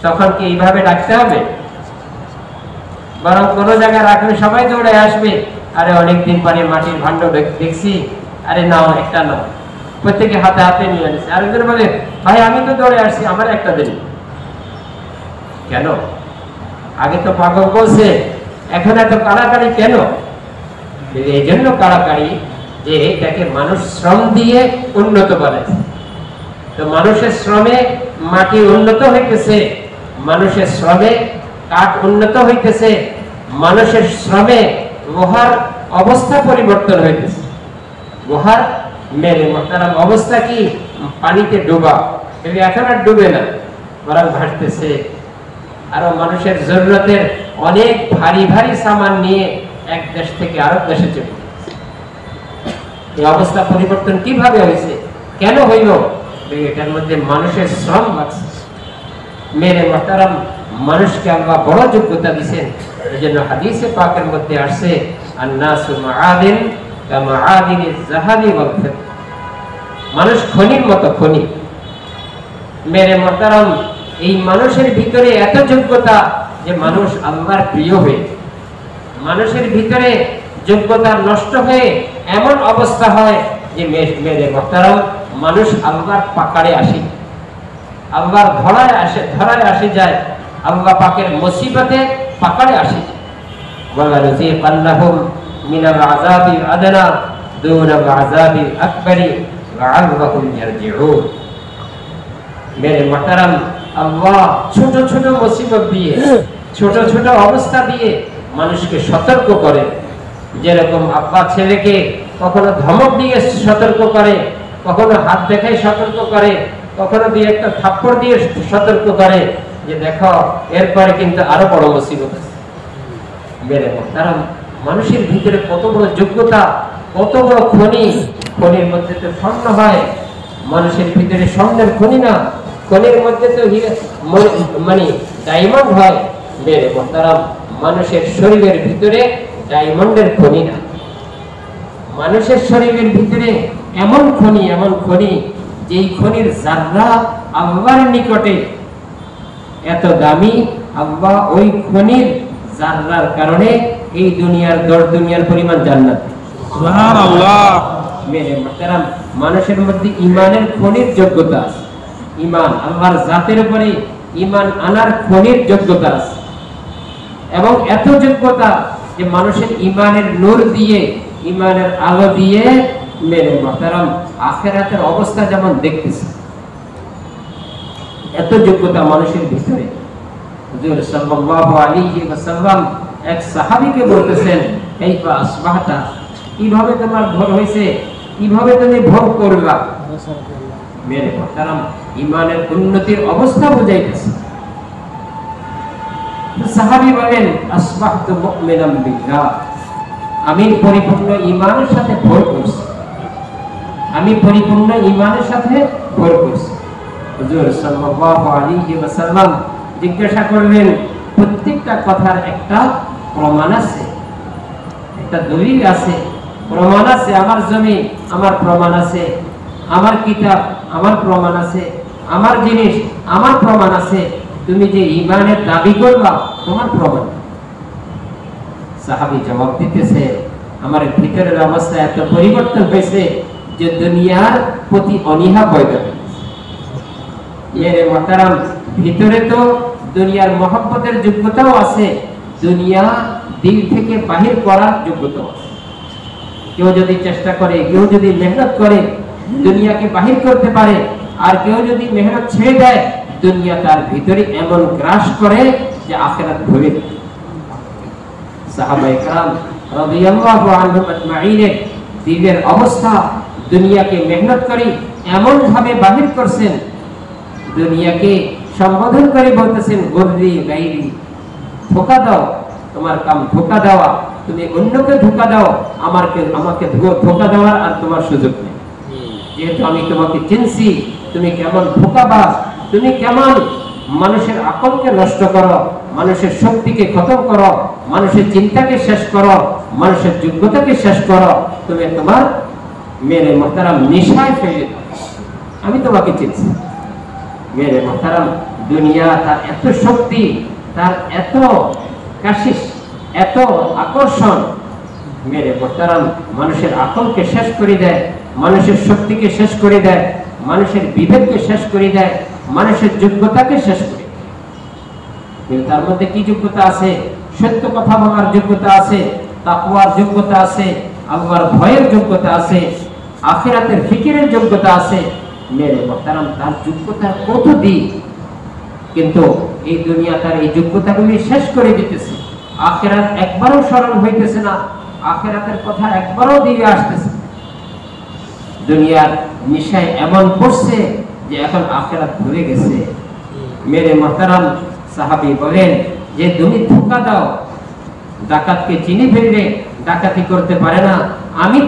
[SPEAKER 1] তখন কি এইভাবে রাখতে হবে? বরং কোনো জায়গায় রাখলে সবাই দৌড়ে আসবে, আরে অনেকদিন পরে মাটির ভাণ্ড দেখছি, আরে নাও, একটা নাও, প্রত্যেকে হাতে হাতে নিয়ে আসছে। আরেকজন বলে, ভাই আমি তো দৌড়ে আসছি, আমার একটা দিন। কেন? আগে তো পাগল বলছে, এখন এত কাড়াকাড়ি কেন? এই জন্য কাড়াকাড়ি যে এটাকে মানুষ শ্রম দিয়ে উন্নত বানাইছে। তো মানুষের শ্রমে মাটি উন্নত হইতেছে, মানুষের শ্রমে কাঠ উন্নত হইতেছে, মানুষের শ্রমে লোহার অবস্থা পরিবর্তন হইতেছে। লোহার মেরে মোহতারাম অবস্থা কি? পানিতে ডুবা, কিন্তু এখন আর ডুবে না, বরং ভাসতেছে। আরো মানুষের জরুরতের অনেক ভারী ভারী সামান নিয়ে এক দেশ থেকে আরেক দেশে চলে গেছে। এই অবস্থা পরিবর্তন কিভাবে হয়েছে? কেন হইল? এটার মধ্যে মানুষের শ্রম লাগছে। মেরে মোহতারাম, মানুষকে আল্লাহ বড় যোগ্যতা দিয়েছেন। এই জন্য হাদিসে পাকের মধ্যে আসছে, আন্নাসু মাআদিন কামাআদিনিজ যাহাবি ওয়াল ফিদ্দা। মানুষ খনির মতো খনি। মেরে মোহতারাম, এই মানুষের ভিতরে এত যোগ্যতা যে মানুষ আল্লাহর প্রিয় হয়ে, মানুষের ভিতরে যোগ্যতা নষ্ট হয়ে এমন অবস্থা হয় যে মেরে মোহতারাম, মানুষ আল্লাহর পাকারে আসে, আল্লাহর ধরায় আসে যায়, আল্লাহ পাকের মুসিবতে পাকারে আসে। ওয়ালা নুযিকান্নাহুম মিনাল আযাবিল আদনা দুনাল আযাবিল আকবারি লাআল্লাহুম ইয়ারজিউন। মেরে মোহতারাম, আল্লাহ ছোট ছোট মুসিবত দিয়ে, ছোট ছোট অবস্থা দিয়ে মানুষকে সতর্ক করে। যেরকম আব্বা ছেলেকে কখনো ধমক দিয়ে সতর্ক করে, কখনো হাত দেখায় সতর্ক করে, কখনো দিয়ে একটা থাপ্পড় দিয়ে সতর্ক করে যে দেখো এরপরে কিন্তু আরো বড় মুসিবত আছে। মেরে মোহতারাম, মানুষের ভিতরে কত বড় যোগ্যতা, কত বড় খনি। খনির মধ্যে তো স্বর্ণ হয়, মানুষের ভিতরে স্বর্ণের খনি না, খনির মধ্যে তো মানে ডায়মন্ড হয়। মেরে মোহতারাম, মানুষের শরীরের ভিতরে ডায়মন্ডের খনি না, মানুষের শরীরের ভিতরে এমন খনি যেই খনির জাররা আল্লাহর নিকটে এত দামি। আল্লাহ ওই খনির জাররার কারণে এই দুনিয়ার 10 দুনিয়ার পরিমাণ জান্নাত। সুবহানাল্লাহ। মেরে মোহতারাম, মানুষের মধ্যে ঈমানের খনির যোগ্যতা আছে। ঈমান, আল্লাহর জাতের উপরে ঈমান আনার খনির যোগ্যতা আছে। এবং এত যোগ্যতা যে মানুষের ঈমানের নূর দিয়ে, ঈমানের আলো দিয়ে মেরে মোহতারাম আখিরাতের অবস্থা যেমন দেখতেছে, এত যোগ্যতা মানুষের ভিতরে। হুজুর সাল্লাল্লাহু আলাইহি ওয়াসাল্লাম এক সাহাবীকে বলতেছেন, কাইফা আসবাহতা, কিভাবে তোমার ভোর হয়েছে, কিভাবে তুমি ভোর করলা? মেরে মোহতারাম, ঈমানের উন্নতির অবস্থা বুঝাইতেছে। সাহাবী বলেন, আসবাহতু মুমিনান বিল্লাহ, আমি পরিপূর্ণ ঈমানের সাথে ভোর করছি, আমি পরিপূর্ণ ঈমানের সাথে ভোর করছি। হুজুর সাল্লাল্লাহু আলাইহি ওয়াসাল্লাম জিজ্ঞাসা করলেন, প্রত্যেকটা কথার একটা প্রমাণ আছে, একটা দলিল আছে, প্রমাণ আছে। আমার জমি আমার প্রমাণ আছে, আমার কিতাব আমার প্রমাণ আছে, আমার জিনিস আমার প্রমাণ আছে, তুমি যে ঈমানের দাবি করবা তোমার প্রমাণ। সাহাবী জবাব দিতেছে, আমার ভিতরের অবস্থা এত পরিবর্তন হয়েছে যে দুনিয়ার প্রতি অনীহা পয়দা হয়েছে। মেরে মুহতারাম, ভিতরে তো দুনিয়ার মহব্বতের যোগ্যতাও আছে, দুনিয়া দিল থেকে বাহির করার যোগ্যতাও আছে। কেউ যদি চেষ্টা করে, কেউ যদি মেহনত করে, দুনিয়াকে বাহির করতে পারে। আর কেউ যদি মেহনত ছেড়ে দেয়, দুনিয়া তার ভিতরে এমন গ্রাস করে যে আখিরাত ভুলে যায়। সাহাবায়ে কেরাম রাদিয়াল্লাহু আনহুম আজমাইনের দিলের অবস্থা দুনিয়াকে মেহনত করে এমন ভাবে বাহির করছেন, দুনিয়াকে সম্বোধন করে বলতেছেন, গররি গাইরি, ধোঁকা দাও, তোমার কাম ধোঁকা দেওয়া, তুমি অন্যকে ধোঁকা দাও, আমাকে ধোঁকা দেওয়ার আর তোমার সুযোগ নেই। যেহেতু আমি তোমাকে চিনছি, তুমি কেমন ধোঁকাবাজ, তুমি কেমন মানুষের আকলকে নষ্ট করো, মানুষের শক্তিকে খতম করো, মানুষের চিন্তাকে শেষ করো, মানুষের যোগ্যতাকে শেষ করো, তুমি তোমার মেরে মুহতারাম নিশায় ফেলে দাও, আমি তোমাকে চিনছি। মেরে মুহতারাম, দুনিয়া তার এত শক্তি, তার এত কাশিস, এত আকর্ষণ, মেরে মুহতারাম মানুষের আকলকে শেষ করে দেয়, মানুষের শক্তিকে শেষ করে দেয়, মানুষের বিবেককে শেষ করে দেয়, মানুষের যোগ্যতাকে শেষ করে দেয়। কিন্তু তার মধ্যে কি যোগ্যতা আছে? সত্য কথা বলার যোগ্যতা আছে, তাকওয়ার যোগ্যতা আছে, আল্লাহর ভয়ের যোগ্যতা আছে, আখিরাতের ফিকিরের যোগ্যতা আছে। মেরে মুহতারাম, তার যোগ্যতা কত দিক, কিন্তু এই দুনিয়া তার এই যোগ্যতাগুলি শেষ করে দিতেছে। আখিরাত একবারও স্মরণ হইতেছে না, আখিরাতের কথা একবারও দিকে আসতেছে। দুনিয়ার নিশায় এমন পড়ছে যে এখন আখিরাত ভুলে গেছে। মেরে মুহতারাম, সাহাবী বলেন যে তুমি ধোঁকা দাও, ডাকাতকে চিনি ফেললে ডাকাতি করতে পারে না, আমি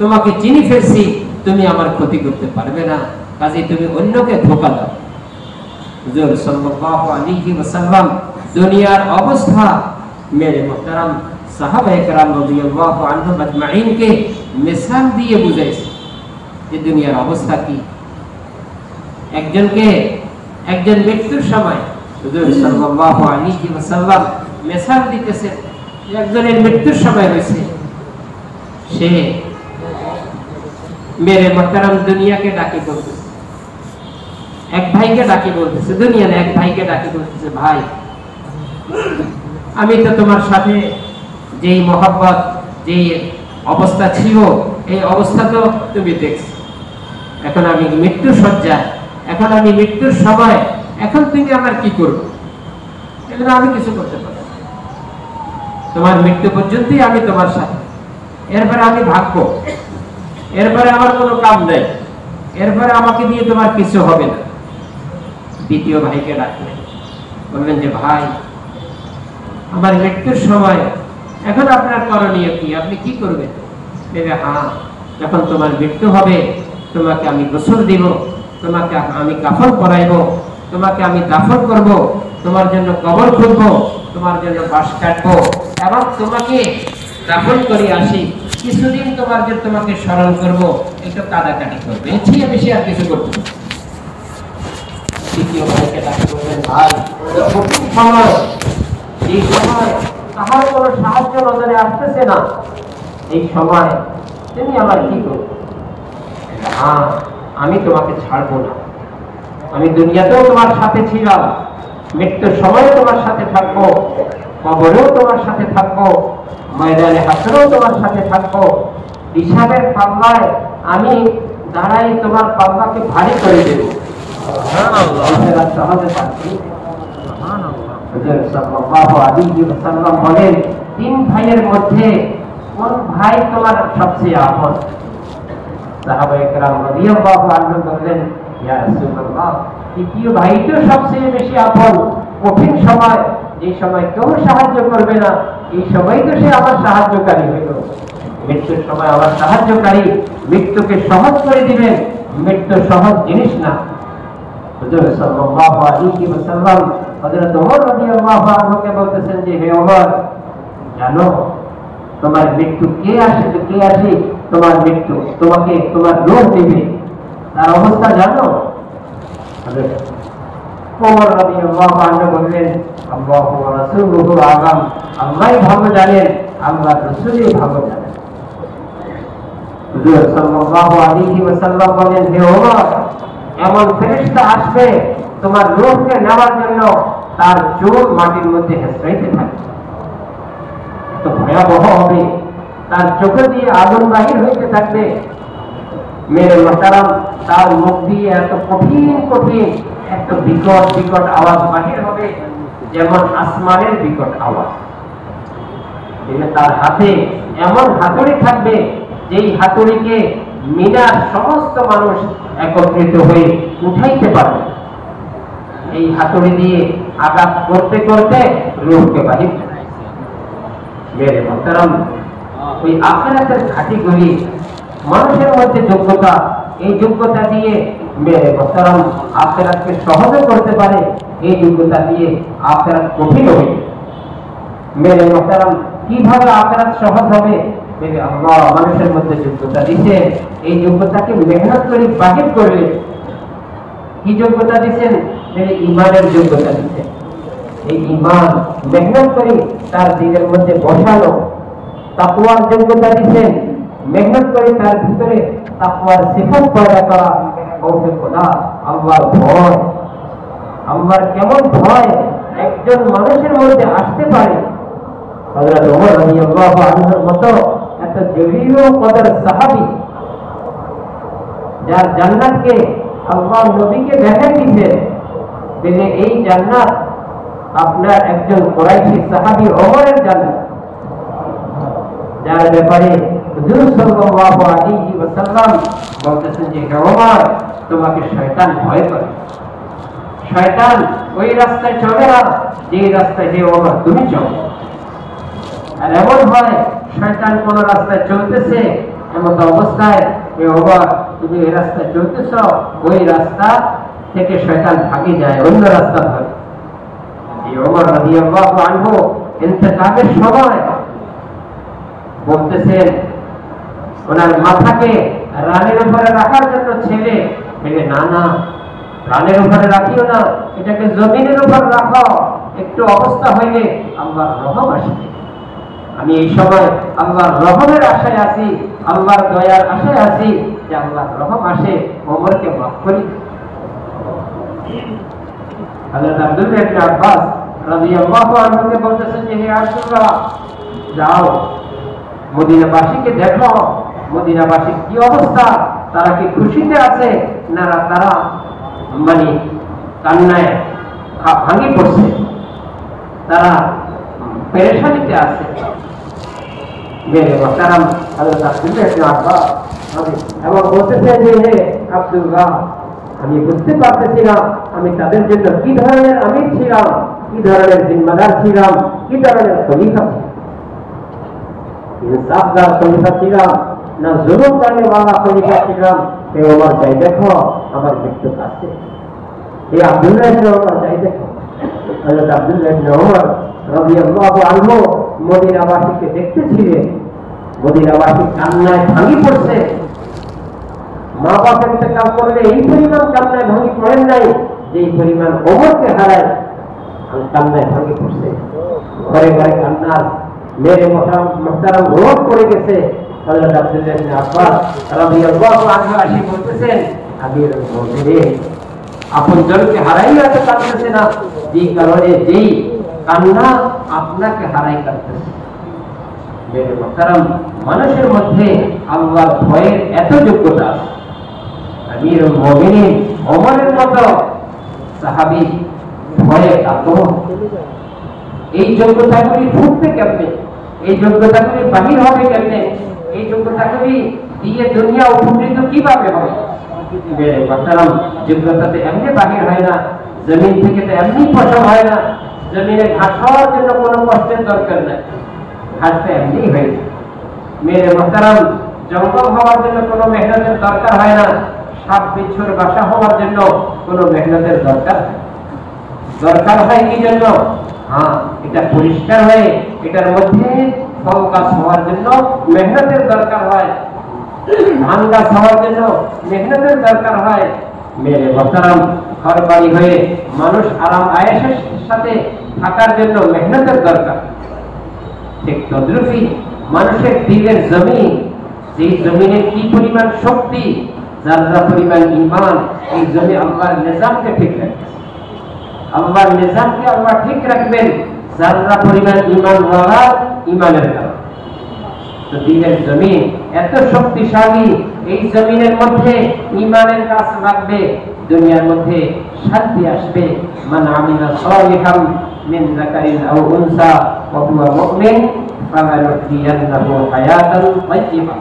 [SPEAKER 1] তোমাকে চিনি ফেলছি, তুমি আমার ক্ষতি করতে পারবে না, কাজে তুমি অন্যকে ধোঁকা দাও। হুজুর সাল্লাল্লাহু আলাইহি ওয়াসাল্লাম দুনিয়ার অবস্থা মেরে মুহতারাম সাহাবায়ে কেরাম রাদিয়াল্লাহু আনহুম আজমাইনকে মিসাল দিয়ে বুঝাইছে যে দুনিয়ার অবস্থা কি। একজন মৃত্যুর সময় হুজুর সাল্লাল্লাহু আলাইহি ওয়াসাল্লাম মিসাল দিতেছে, একজনের মৃত্যুর সময় হয়েছে, সে মেরে মুহতারাম দুনিয়াকে ডাকে বলতেছে, এক ভাইকে ডাকে বলতেছে, দুনিয়ার এক ভাইকে ডাকে বলতেছে, ভাই আমি তো তোমার সাথে যেই মহব্বত, যেই অবস্থা ছিল, এই অবস্থা তো তুমি দেখছো, এখন আমি মৃত্যু সজ্জা, এখন আমি মৃত্যুর সময়, এখন তুমি আমার কি করবে? এগুলো আমি কিছু করতে পারি, তোমার মৃত্যু পর্যন্তই আমি তোমার সাথে, এরপরে আমি ভাগবো, এরপরে আমার কোনো কাম নেই, এরপরে আমাকে দিয়ে তোমার কিছু হবে না। দ্বিতীয় ভাইকে ডাকলেন, বললেন যে ভাই আমার মৃত্যুর সময়, এখন আপনার করণীয় কি, আপনি কি করবেন? হ্যাঁ, যখন তোমার মৃত্যু হবে তোমাকে আমি গোসল দিব, তোমাকে আমি কাফন পরাইব, তোমাকে আমি দাফন করব, তোমার জন্য কবর খুঁড়ব, তোমার জন্য বাঁশ কাটবো, এবং তোমাকে দাফন করে আসি, কিছুদিন তোমাকে স্মরণ করব, একটু কাদাকাটি করবে, এর চেয়ে বেশি আর কিছু করতে হবে। তৃতীয় ভাইকে ডাকে বললেন, ভাই সময়, এই সময় তাহার কোনো সাহায্য নজরে আসতেছে না, এই সময় তুমি আমার কি করবে? হ্যাঁ, আমি তোমাকে ছাড়বো না, আমি দুনিয়াতেও তোমার সাথে ছিলাম, মৃত্যুর সময় তোমার সাথে থাকবো, কবরেও তোমার সাথে থাকবো, ময়দানে হাসরেও তোমার সাথে থাকবো, হিসাবের পাল্লায় আমি দাঁড়াই তোমার পাল্লাকে ভারী করে দেব। বলেন, তিন ভাইয়ের মধ্যে কোন ভাই তোমার সবচেয়ে আপন? সাহাবায়ে কেরাম রাদিয়াল্লাহু আনহুম বললেন, ইয়া রাসূলুল্লাহ, তৃতীয় ভাইটা সবচেয়ে বেশি আপন। কঠিন সময়, যে সময় কেউ সাহায্য করবে না, এই সময় তো সে আমার সাহায্যকারী হইল। মৃত্যুর সময় আমার সাহায্যকারী, মৃত্যুকে সহজ করে দিবেন। মৃত্যু সহজ জিনিস না, হুজুর সাল্লাল্লাহু আলাইহি ওয়াসাল্লাম হযরত ওমর রাদিয়াল্লাহু আনহুকে বলতেছেন যে হে ওমর, জানো তোমার মৃত্যু কে আসে তোমার মৃত্যু তোমাকে তোমার রূহ দিবে, তার অবস্থা জানো? ওমর রাদিয়াল্লাহু আনহু বললেন আল্লাহু ওয়া রাসূলুহু আ'লাম, আল্লাহই ভালো জানেন, আল্লাহর রাসূলই ভালো জানেন। হুজুর সাল্লাল্লাহু আলাইহি ওয়াসাল্লাম বলেন হে ওমর, এমন ফেরেশতা আসবে তোমার রূহকে নেওয়ার জন্য, তার চুল মাটির মধ্যে হেঁচড়াইতে থাকবে, তো ভয়াবহ হবে, তার চোখে দিয়ে আগুন বাহির হইতে থাকবে। মেরে মোহতারাম, তার মুখ দিয়ে এত কঠিন কঠিন এত বিকট বিকট আওয়াজ বাহির হবে, যেমন আসমানের বিকট আওয়াজ। তার হাতে এমন হাতুড়ি থাকবে, যেই হাতুড়িকে মিনার সমস্ত মানুষ একত্রিত হয়ে উঠাইতে পারবে। এই হাতুড়ি দিয়ে আঘাত করতে করতে রূহকে বাহির। মেরে মোহতারাম, ওই আখিরাতের ঘাঁটিগুলি মানুষের মধ্যে যোগ্যতা, এই যোগ্যতা দিয়ে মেরে মোহতারাম আখিরাতকে সহজ করতে পারে, এই যোগ্যতা দিয়ে আখিরাত কঠিন হবে। মেরে মোহতারাম, কিভাবে আখিরাত সহজ হবে? মেরে আল্লাহ মানুষের মধ্যে যোগ্যতা দিতে, এই যোগ্যতাকে মেহনত করে বাহির করলে। কি যোগ্যতা দিচ্ছেন? মেরে ঈমানের যোগ্যতা দিচ্ছেন। এই ঈমান মেহনত করে তার দিলের মধ্যে বসানো। তাকওয়ার যোগ্যতা দিচ্ছেন, মেহনত করে তার ভিতরে তাকওয়ার সিফাত পয়দা করা। কৌফে খোদা, আল্লাহর ভয়, আল্লাহর কেমন ভয় একজন মানুষের মধ্যে আসতে পারে। হযরত ওমর রাদিয়াল্লাহু আনহুর মতো এত জলিল কদর সাহাবী, যার জান্নাতকে আল্লাহ নবীকে দেখাই দিয়েছেন, যে এই জান্নাত আপনার একজন কুরাইশি সাহাবী ওমরের জান্নাত, যার ব্যাপারে হুজুর সাল্লাল্লাহু আলাইহি ওয়াসাল্লাম বলতেছেন যে হে ওমর, তোমাকে শয়তান ভয় করে, শয়তান ওই রাস্তায় চলে না যে রাস্তায় হে ওমর তুমি চলো। আর এমন হয় শয়তান কোন রাস্তায় চলতেছে, এমন অবস্থায় হে ওমর তুমি এই রাস্তায় চলতেছ, ওই রাস্তা থেকে শয়তান ভাগে যায়, অন্য রাস্তা ধরে। এই ওমর রাদিয়াল্লাহু আনহু ইন্তেকালের সময় বলতেছেন, ওনার মাথাকে রানের উপরে রাখার জন্য ছেলে না না, রানের উপরে রাখিও না, এটাকে জমিনের উপর রাখো, একটু অবস্থা হইলে আল্লাহর রহম আসবে। আমি এই সময় আল্লাহর রহমের আশায় আছি, আল্লাহর দয়ার আশায় আছি, যে আল্লাহর রহম আসে, ওমরকে মাফ করি। হযরত আব্দুল্লাহ ইবনে আব্বাস রাদিয়াল্লাহু আনহুকে বলতেছেন যে হে আব্দুল্লাহ, যাও মদিনাবাসীকে দেখো, মদিনাবাসীর কি অবস্থা, তারা কি খুশিতে আছে না তারা মানে কান্নায় ভাঙি পড়ছে, তারা পেরেশানিতে আছে। মেরে মোহতারাম হযরত আব্দুল্লাহ ইবনে আব্বাস এবং বলতেছে যে হে আব্দুল্লাহ, আমি বুঝতে পারতেছি না আমি তাদের জন্য কি ধরনের আমির ছিলাম, কি ধরনের জিম্মাদার ছিলাম, কি ধরনের খলিফা ছিলাম, ইনসাফদার খলিফা ছিলাম না জুলুম করনেওয়ালা খলিফা ছিলাম। হে ওমর, যাই দেখো আমার মৃত্যু কাছে। হে আব্দুল্লাহ ইবনে ওমর, যাই দেখো। হযরত আব্দুল্লাহ ইবনে ওমর রাদিয়াল্লাহু আনহু মদিনাবাসীকে দেখতেছিলেন, মদিনাবাসী কান্নায় ভাঙি পড়ছে। মা বাপ ইন্তেকাল করলে এই পরিমাণ কান্নায় ভাঙি পড়েন নাই, যে পরিমাণ ওমরকে হারায় কান্নায় ভাঙি পড়ছে। ঘরে ঘরে কান্নার মেরে মোহতারাম রোগ পড়ে গেছে। হযরত আব্দুল্লাহ ইবনে আব্বাস রাদিয়াল্লাহু আনহু আসি বলতেছেন, আমিরুল মুমিনিন আপনজনকে হারাইয়া তো কাঁদতেছে না, যেই কারণে যেই কান্না আপনাকে হারাই কাঁদতেছে। মেরে মোহতারাম, মানুষের মধ্যে আল্লাহর ভয়ের এত যোগ্যতা আছে। আমিরুল মুমিনিন ওমরের মতো সাহাবী ভয়ে কাঁদতো। এই যোগ্যতাগুলি ফুটবে কেমনে, এই যোগ্যতাগুলি বাহির হবে কেমনে, এই যোগ্যতাগুলি দিয়ে দুনিয়া উপকৃত কিভাবে হবে? মেরে মোহতারাম, যোগ্যতাতে এমনি বাহির হয় না, জমিন থেকে তো এমনি ফসল হয় না। জমিনে ঘাস হওয়ার জন্য কোনো কষ্টের দরকার নাই, ঘাস তো এমনি হয়। মেরে মোহতারাম, জঙ্গল হওয়ার জন্য কোনো মেহনতের দরকার হয় না, সাপ বিচ্ছুর বাসা হওয়ার জন্য কোনো মেহনতের দরকার হয় কি জন্য? হ্যাঁ, এটা পরিষ্কার হয়ে এটার মধ্যে ফল গাছ হওয়ার জন্য মেহনতের দরকার হয়, ধান গাছ হওয়ার জন্য মেহনতের দরকার হয়। মেরে মোহতারাম, ঘর বাড়ি হয়ে মানুষ আরাম আয়েশের সাথে থাকার জন্য মেহনতের দরকার। ঠিক তদ্রুপই মানুষের দিলের জমিন, যেই জমিনের কি পরিমাণ শক্তি, যারা পরিমাণ ঈমান, এই জমি আল্লাহর নিজামকে ঠিক রাখবে। আল্লাহর নিজামকে আল্লাহ ঠিক রাখবেন যারা পরিমাণ ঈমান ওয়ালা ঈমানের কারণে। তো দিলের জমিন এত শক্তিশালী, এই জমিনের মধ্যে ঈমানের গাছ লাগবে, দুনিয়ার মধ্যে শান্তি আসবে। মান আমিলা সালিহাম মিন যাকারিন আও উনসা ওয়া হুয়া মুমিন ফালানুহইয়ান্নাহু হায়াতান তাইয়্যিবা।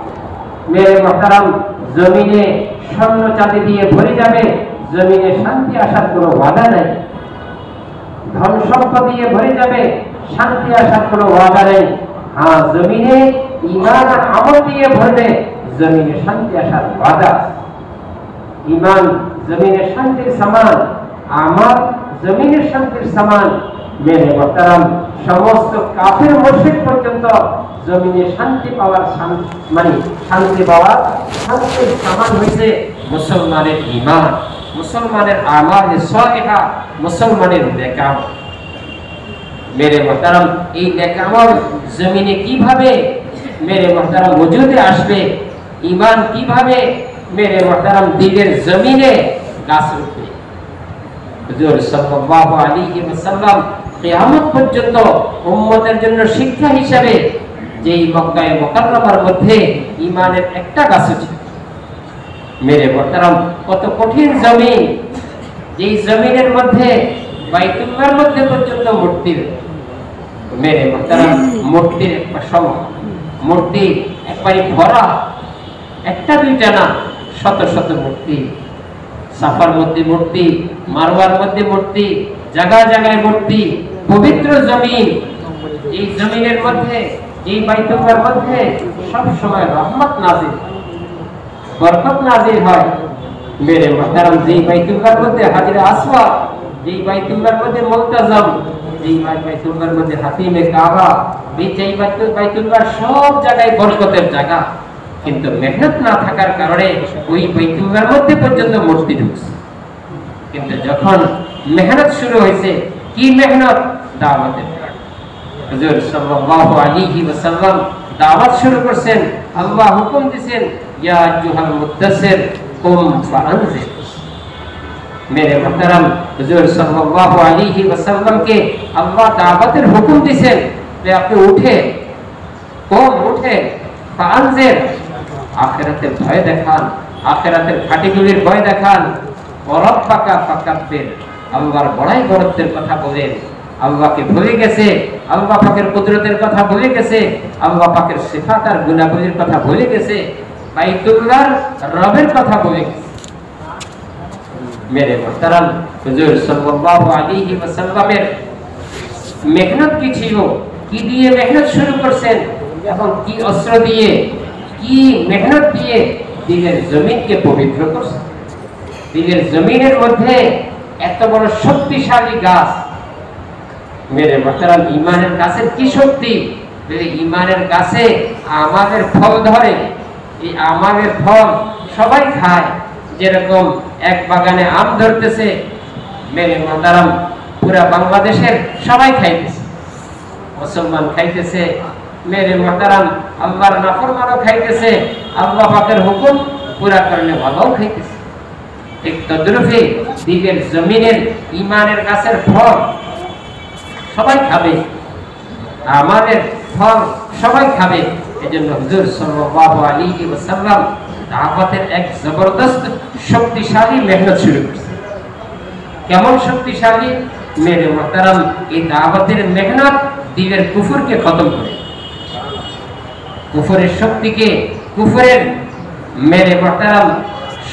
[SPEAKER 1] মেরে মুহতারাম, জমিনে স্বর্ণ চাঁদি দিয়ে ভরে যাবে, জমিনে শান্তি আসার কোনো ওয়াদা নেই। ধন সম্পদ দিয়ে ভরে যাবে, শান্তি আসার কোনো ওয়াদা নেই। হ্যাঁ, জমিনে ঈমান আর আমল দিয়ে ভরবে, জমিনে শান্তি আসার ওয়াদা। ঈমান জমিনে শান্তির সমান, আমল জমিনের শান্তির সমান। মেরে মুহতারাম, সমস্ত কাফের মুশরিক পর্যন্ত জমিনে শান্তি পাওয়ার মানে শান্তি পাওয়ার শান্তির সমান হয়েছে মুসলমানের ঈমান, মুসলমানের আমাল সালিহা, মুসলমানের নেক আমল। মেরে মুহতারাম, এই নেক আমল জমিনে কিভাবে মেরে মুহতারাম ওজুদে আসবে, ঈমান কিভাবে মেরে মুহতারাম দিলের জমিনে গাছ উঠবে? হুজুর সাল্লাল্লাহু আলাইহি ওয়াসাল্লাম কিয়ামত পর্যন্ত উম্মতের জন্য শিক্ষা হিসেবে যেই মক্কায়ে মুকাররমার মধ্যে ঈমানের একটা গাছ আছে। মেরে মুহতারাম, কত কঠিন জমিন, যেই জমিনের মধ্যে বাইতুল্লাহর মধ্যে পর্যন্ত মূর্তি। মেরে মুহতারাম, মূর্তির একটা সময়, মূর্তি একবারে ভরা, একটা দুইটা না, শত শত মূর্তি। সাফার মধ্যে মূর্তি, মারওয়ার মধ্যে মূর্তি, জায়গায় জায়গায় মূর্তি। পবিত্র জমিন, এই জমিনের মধ্যে, এই বাইতুল্লাহর মধ্যে সব সময় রহমত নাজিল, বরকত নাজিল হয়। মেরে মুহতারাম, যেই বাইতুল্লাহর মধ্যে হাজরে আসওয়াদ, যেই বাইতুল্লাহর মধ্যে মুলতাজাম, যেই বাইতুল্লাহর মধ্যে হাতিমে কাবা, যেই বাইতুল্লাহর সব জায়গায় বরকতের জায়গা, কিন্তু মেহনত না থাকার কারণে ওই বাইতুল্লাহর মধ্যে পর্যন্ত মূর্তি ঢুকছে। কিন্তু যখন মেহনত শুরু হয়েছে, কি মেহনত? দাওয়াতের। হুজুর সাল্লাল্লাহু আলাইহি ওয়াসাল্লাম দাওয়াত শুরু করছেন, আল্লাহ হুকুম দিবেন, ইয়া আইয়ুহাল মুদ্দাসসির কুম ফাআনজির। মেরে মুহতারাম, হুজুর সাল্লাল্লাহু আলাইহি ওয়াসাল্লামকে আল্লাহ দাওয়াতের হুকুম দিবেন যে আপনি উঠে, কুম উঠে, ফাআনজির, আখিরাতের ভয় দেখান, আখিরাতের ঘাটিগুলির ভয় দেখান। ওয়ারাব্বাকা ফাকাব্বির, আল্লাহর বড়াই বড়ত্বের কথা বলেন। আল্লাহকে ভুলে গেছে, আল্লাহ পাকের কুদরতের কথা ভুলে গেছে, আল্লাহ পাকের সিফাত আর গুণাবলীর কথা ভুলে গেছে, বাইতুল্লাহর রবের কথা ভুলে গেছে। মেরে মুহতারাম, হুজুর সাল্লাল্লাহু আলাইহি ওয়াসাল্লামের মেহনত কি ছিল? কি দিয়ে মেহনত শুরু করছেন এবং কি অস্ত্র দিয়ে, কি মেহনত দিয়ে দিলের জমিনকে পবিত্র করছেন? দিলের জমিনের মধ্যে এত বড় শক্তিশালী গাছ। মেরে মুহতারাম, ঈমানের গাছের কি শক্তি! ঈমানের গাছে আমাদের ফল ধরে, এই আমাদের ফল সবাই খায়। যেরকম এক বাগানে আম ধরতেছে, মেরে মুহতারাম, পুরা বাংলাদেশের সবাই খাইতেছে, মুসলমান খাইতেছে, মেরে মুহতারাম, আল্লাহর নাফরমানও খাইতেছে, আল্লাহ পাকের হুকুম পুরা করলে ভালোও খাইতেছে। ঠিক তদ্রুপে দিলের জমিনের ঈমানের গাছের ফল সবাই খাবে, আমাদের ফল সবাই খাবে। এজন্য হুজুর সাল্লাল্লাহু আলাইহি ওয়াসাল্লাম দাওয়াতের এক জবরদস্ত শক্তিশালী মেহনত শুরু করেছে। কেমন শক্তিশালী? মেরে মুহতারাম, এই দাওয়াতের মেহনত দিলের কুফরকে খতম করে, কুফরের শক্তিকে, কুফরের মেরে মুহতারাম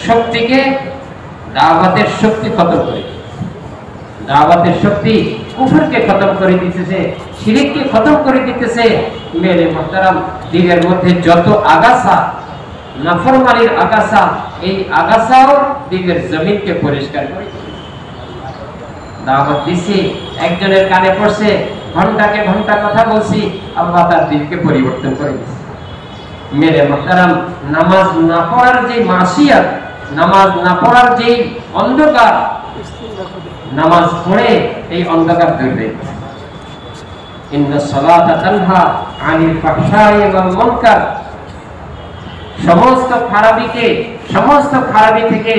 [SPEAKER 1] শক্তিকে দাওয়াতের শক্তি খতম করে, দাওয়াতের শক্তি কুফরকে খতম করে দিতেছে, শিরককে খতম করে দিতেছে। মেরে মুহতারাম, দিলের মধ্যে যত আগাছা, নাফরমানির আগাছা, এই আগাছাও দিলের জমিনকে পরিষ্কার করে। দাওয়াত দিছি, একজনের কানে পড়ছে, ঘন্টাকে ঘন্টা কথা বলছি, আল্লাহ তার দিলকে পরিবর্তন করে দিয়েছে। মেরে মুহতারাম, নামাজ না পড়ার যে মাসিয়াত, নামাজ না পড়ার যে অন্ধকার, নামাজ পড়ে এই অন্ধকার দূর হয়ে গেছে। ইন্নাস সালাতা তানহা আনিল ফাহশাই ওয়াল মুনকার, সমস্ত খারাপি থেকে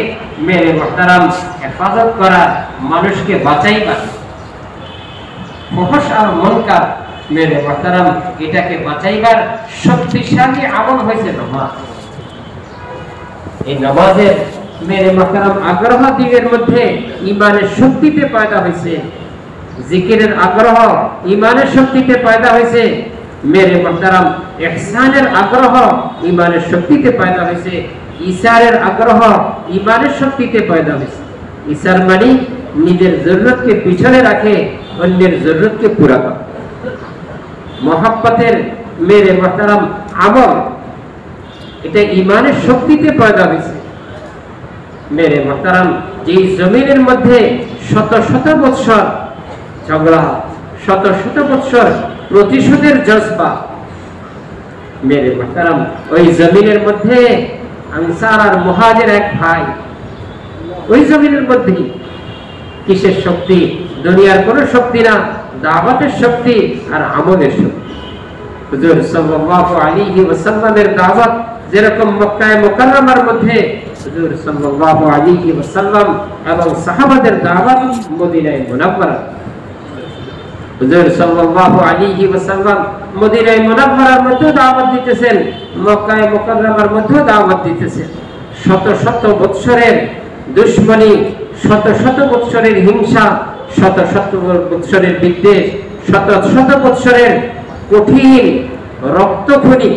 [SPEAKER 1] মেরে মুহতারাম হেফাজত করা, মানুষকে বাঁচাইবার ফাহশ আর মুনকার, মেরে মুহতারাম এটাকে বাঁচাইবার শক্তিশালী আমল হয়েছে নামাজ। এই নামাজের মেরে মুহতারাম আগ্রহ দিলের মধ্যে ঈমানের শক্তিতে পয়দা হয়েছে, জিকিরের আগ্রহ ঈমানের শক্তিতে পয়দা হয়েছে। মেরে মুহতারাম ইহসানের আগ্রহ ঈমানের শক্তিতে পয়দা হয়েছে, ইসারের আগ্রহ ঈমানের শক্তিতে পয়দা হয়েছে। ইসার মানে নিজের জরুরতকে পিছনে রাখে, অন্যের জরুরতকে পুরা করে। মহব্বতের মেরে মুহতারাম আমল, এটা ঈমানের শক্তিতে পয়দা হয়েছে। মেরে মুহতারাম, যেই জমিনের মধ্যে শত শত বৎসর ঝগড়া, শত শত বৎসর প্রতিশোধের জজবা, মেরে মুহতারাম ওই জমিনের মধ্যে আনসার আর মুহাজির এক ভাই, ওই জমিনের মধ্যে কিসের শক্তি? দুনিয়ার কোনো শক্তি না, দাওয়াতের শক্তি আর আমলের শক্তি। হুজুর সাল্লাল্লাহু আলাইহি ওয়াসাল্লামের দাওয়াত যেরকম মক্কায়ে মুকাররমার মধ্যে হুজুর সাল্লাল্লাহু আলাইহি ওয়াসাল্লাম এবং সাহাবাদের দাওয়াত মদিনায়ে মুনাওয়ারা, হুজুর সাল্লাল্লাহু আলাইহি ওয়াসাল্লাম মদিনায়ে মুনাওয়ারার মধ্যে দাওয়াত দিতেছেন, মক্কায়ে মুকাররমার মধ্যে দাওয়াত দিতেছেন। শত শত বৎসরের দুশমনী, শত শত বৎসরের হিংসা, শত শত বৎসরের বিদ্বেষ, শত শত বৎসরের কঠিন রক্তখনি,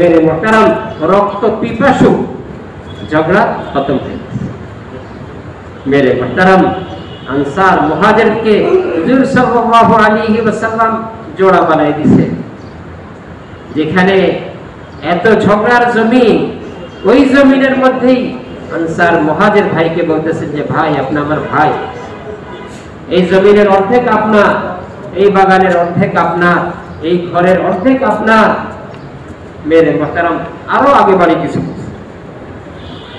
[SPEAKER 1] মেরে মুহতারাম রক্ত পিপাসু ঝগড়া খতম হয়ে গেছে। মেরে মুহতারাম আনসার মুহাজিরকে হুজুর সাল্লাল্লাহু আলাইহি ওয়াসাল্লাম জোড়া বানাই দিয়েছে। যেখানে এত ঝগড়ার জমিন, ওই জমিনের মধ্যেই আনসার মুহাজির ভাইকে বলতেছেন যে ভাই, আপনি আমার ভাই, এই জমিনের অর্ধেক আপনার, এই বাগানের অর্ধেক আপনার, এই ঘরের অর্ধেক আপনার। মেরে মুহতারাম আরো আগে বাড়ি কিছু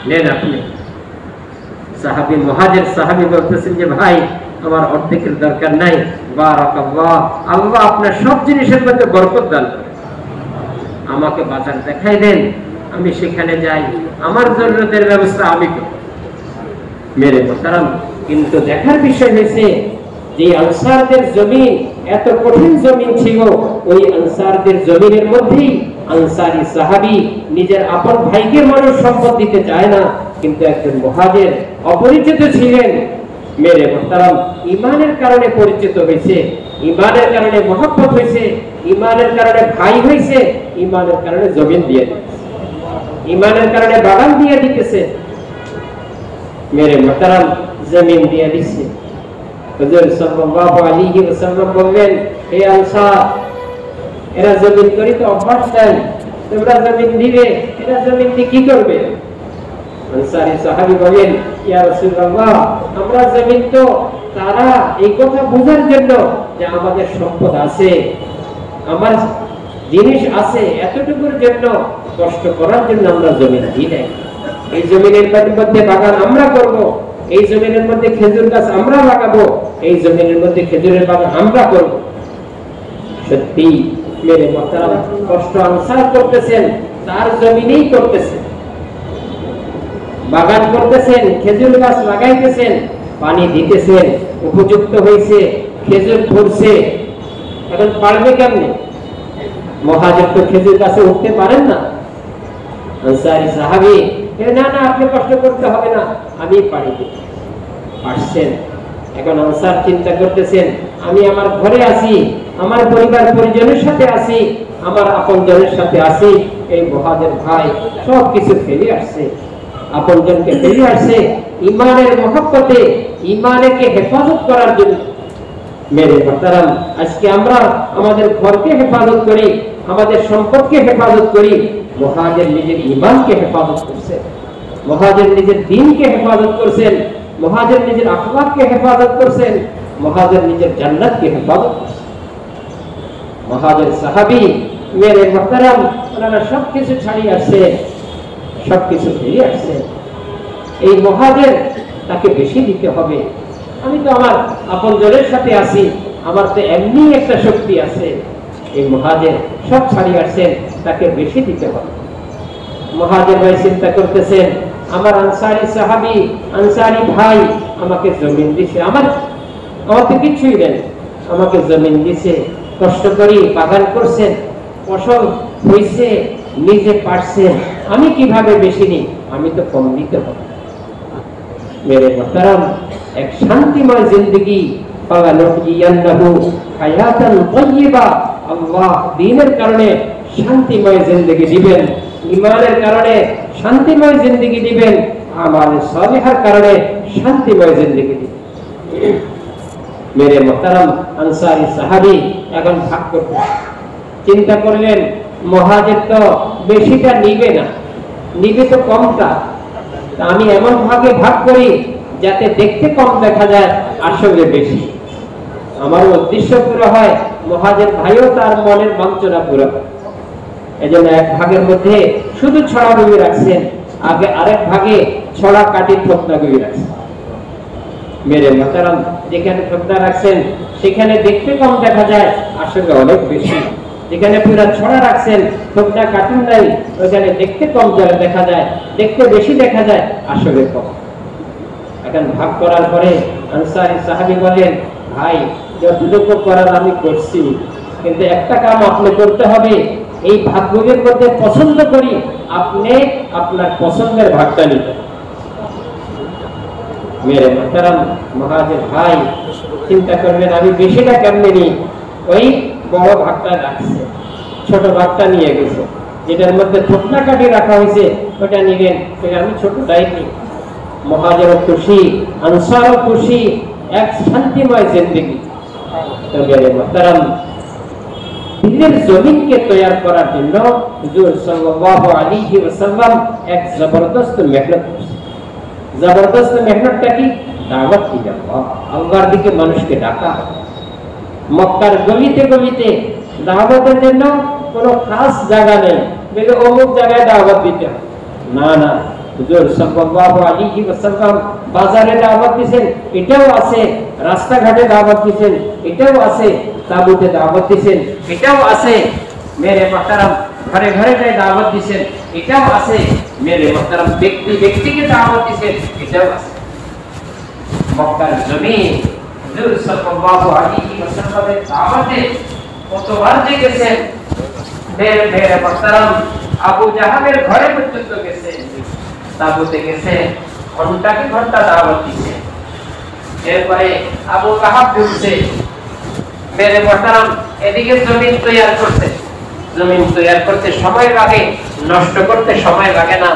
[SPEAKER 1] নেন আপনি। সাহাবী মুহাজির সাহাবী বলতেছেন যে ভাই, আমার অর্ধেকের দরকার নাই, বারাকাল্লাহ, আল্লাহ আপনার সব জিনিসের মধ্যে বরকত দান করেন, আমাকে বাজার দেখাই দেন, আমি সেখানে যাই, আমার জরুরতের ব্যবস্থা আমি করি। মেরে মুহতারাম, কিন্তু দেখার বিষয় হয়েছে যে আনসারদের জমিন এত কঠিন জমিন ছিল, ওই আনসারদের জমিনের মধ্যেই আনসারী সাহাবী নিজের আপন ভাইকে মানুষ সম্পদ দিতে চায় না, কিন্তু একজন মুহাজির অপরিচিত ছিলেন। মেরে মুহতারাম, ঈমানের কারণে পরিচিত হয়েছে, ঈমানের কারণে মহব্বত হয়েছে, ঈমানের কারণে ভাই হয়েছে, ঈমানের কারণে জমিন দিয়ে দিতেছে, ঈমানের কারণে বাগান দিয়ে দিতেছে। মেরে মুহতারাম, জমিন দিয়ে দিচ্ছে। হুজুর সাল্লাল্লাহু আলাইহি ওয়াসাল্লাম বললেন, হে আনসার, এরা জমিন করি তো অভ্যাস নাই, তোমরা জমিন দিবে, এরা জমিন দিয়ে কি করবে? আনসারী সাহাবী বলেন, ইয়া রাসূলুল্লাহ, আমরা জমিন তো তারা এই কথা বোঝার জন্য যে আমাদের সম্পদ আছে, আমার জিনিস আছে, এতটুকুর জন্য কষ্ট করার জন্য আমরা জমিন দিই নাই। এই জমিনের মধ্যে বাগান আমরা করব, এই জমিনের মধ্যে খেজুর গাছ আমরা লাগাবো, এই জমিনের মধ্যে খেজুরের বাগান আমরা করব। সত্যি মেরে মুহতারাম, কষ্ট আনসার করতেছেন, তার জমিনেই করতেছেন, বাগান করতেছেন, খেজুর গাছ লাগাইতেছেন, পানি দিতেছেন, উপযুক্ত হয়েছে, খেজুর ধরছে। এখন পারবে কেমনে? মুহাজির তো খেজুর গাছে উঠতে পারেন না। আনসারী সাহাবী, না না, আপনি কষ্ট করতে হবে না, আমি পারি দেব। আসছেন। এখন আনসার চিন্তা করতেছেন, আমি আমার ঘরে আছি, আমার পরিবার পরিজনের সাথে আছি, আমার আপনজনের সাথে আছি, এই মুহাজির ভাই সবকিছু ফেলে আসছে, আপনজনকে ফেলে আসছে ঈমানের মহব্বতে, ঈমানকে হেফাজত করার জন্য। মেরে মুহতারাম, আজকে আমরা আমাদের ঘরকে হেফাজত করি, আমাদের সম্পদকে হেফাজত করি, মুহাজির নিজের ঈমানকে হেফাজত করছেন, মুহাজির নিজের দ্বীনকে হেফাজত করছেন। মুহাজির নিজের আখলাককে হেফাজত করছেন, মুহাজির নিজের জান্নাতকে হেফাজত করছেন। মুহাজির সাহাবী মেরে মুহতারাম, ওনারা সবকিছু ছাড়িয়ে আসছে, সবকিছু ফিরে আসছে। এই মুহাজির তাকে বেশি দিতে হবে। আমি তো আমার আপনজনের সাথে আছি, আমার তো এমনি একটা শক্তি আছে। এই মুহাজির সব ছাড়িয়ে আসছেন, তাকে বেশি দিতে হবে। মুহাজির ভাই চিন্তা করতেছেন, আমার আনসারী সাহাবী, আনসারী ভাই আমাকে জমিন দিছে, আমার তো কিছুই নেই, আমাকে জমিন দিছে, কষ্ট করি বাগান করছেন, ফসল হয়েছে, নিজে পারছেন, আমি কিভাবে বেশি নিই? আমি তো কম দিতে হবে। মেরে মুহতারাম, এক শান্তিময় জিন্দেগি হায়াতান তাইয়্যিবা, আল্লাহ দ্বীনের কারণে শান্তিময় জিন্দেগি দিবেন, ঈমানের কারণে শান্তিময় জিন্দেগি দিবেন, আমালে সালিহার কারণে শান্তিময় জিন্দেগি দিবেন। মেরে মুহতারাম, আনসারী সাহাবী এখন ভাগ করতে চিন্তা করলেন, মুহাজির তো বেশিটা নিবে না, নিবে তো কমটা, আমি এমন ভাবে ভাগ করি যাতে দেখতে কম দেখা যায়, আসলে বেশি। আমার উদ্দেশ্য পুরো হয়, মুহাজির ভাইও তার মনের বাঞ্ছনা পুরো হয়। এজন্য এক ভাগের মধ্যে শুধু ছড়া গুলি রাখছেন, আগে আরেক ভাগে ছড়া কাটি থোকনা গুলি রাখছেন। মেরে মুহতারাম, যেখানে থোকনা রাখছেন সেখানে দেখতে কম দেখা যায়, আসলে অনেক বেশি। যেখানে পুরো ছড়া রাখছেন, থোকনা কাটুন নাই, ওখানে দেখতে কম দেখা যায়, দেখতে বেশি দেখা যায়, আসলে কম। এখন ভাগ করার পরে আনসারী সাহাবী বলেন, ভাই যতটুকু করার আমি করছি, কিন্তু একটা কাম আপনি করতে হবে, এই ভাগগুলির মধ্যে পছন্দ করি, আপনি আপনার পছন্দের ভাগটা নিতে। মেরে মুহতারাম, মুহাজির ভাই চিন্তা করবেন, আমি বেশিটা কেমনে নিই? ওই বড় ভাগটা রাখছে, ছোট ভাগটা নিয়ে গেছে, যেটার মধ্যে থোকনা কাটি রাখা হয়েছে ওটা নিলেন, আমি ছোটটাই নিই। মুহাজিরও খুশি, আনসারও খুশি, এক শান্তিময় জিন্দেগি। তো মেরে মুহতারাম, দিনের জমিনকে তৈরি করার জন্য হুজুর সাল্লাল্লাহু আলাইহি ওয়াসাল্লাম এক জবরদস্ত মেহনত করেছেন। জবরদস্ত মেহনতটা কি? দাওয়াত দিলেন, আল্লাহর দিকে মানুষকে ডাকা। মক্কার গলিতে গলিতে দাওয়াতের জন্য কোনো খাস জায়গা নেই, বলে অমুক জায়গায় দাওয়াত দিতে হবে, না না। হুজুর সাল্লাল্লাহু আলাইহি ওয়াসাল্লাম বাজারে দাওয়াত দিয়েছেন, এটাও আছে, রাস্তাঘাটে দাওয়াত দিয়েছেন, এটাও আছে, তাবুতে দাওয়াত দিয়েছেন, এটাও আছে। মেরে মুহতারাম, ঘরে ঘরে যাই দাওয়াত দিয়েছেন, এটাও আছে। মেরে মুহতারাম, ব্যক্তি ব্যক্তিকে দাওয়াত দিয়েছেন, এটাও আছে। মক্কার জমিন হুজুর সাল্লাল্লাহু আলাইহি ওয়াসাল্লামের দাওয়াতে কতবার যে গেছেন। মেরে মুহতারাম, আবু জাহালের ঘরে পর্যন্ত গেছে, তাবুতে গেছে, ঘন্টাকে ঘন্টা দাওয়াত দিয়েছে। এরপরে আবু লাহাব ঢুকছে। মেরে মুহতারাম, এদিকে জমিন তৈরি করতে, জমিন তৈরি করতে সময় লাগে, নষ্ট করতে সময় লাগে না।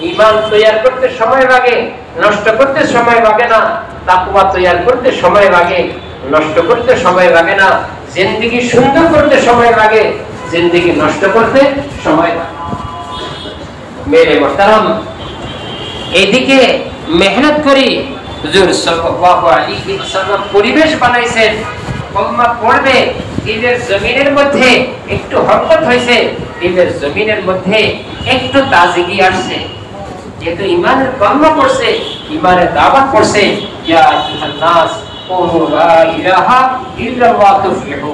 [SPEAKER 1] ঈমান তৈরি করতে সময় লাগে, নষ্ট করতে সময় লাগে না। তাকওয়া তৈরি করতে সময় লাগে, নষ্ট করতে সময় লাগে না। জিন্দেগি সুন্দর করতে সময় লাগে, জিন্দেগি নষ্ট করতে সময় লাগে। মেরে মুহতারাম, এদিকে মেহনত করি হুজুর সাল্লাল্লাহু আলাইহি ওয়াসাল্লাম পরিবেশ বানাইছেন, কলমা পড়বে, দিলের জমিনের মধ্যে একটু হরকত হয়েছে, দিলের জমিনের মধ্যে একটু তাজগি আসছে। যেহেতু ঈমানের কলমা পড়ছে, ঈমানের দাওয়াত পড়ছে, ইয়া আইয়ুহান নাস কুলু লা ইলাহা ইল্লাল্লাহ তুফলিহু,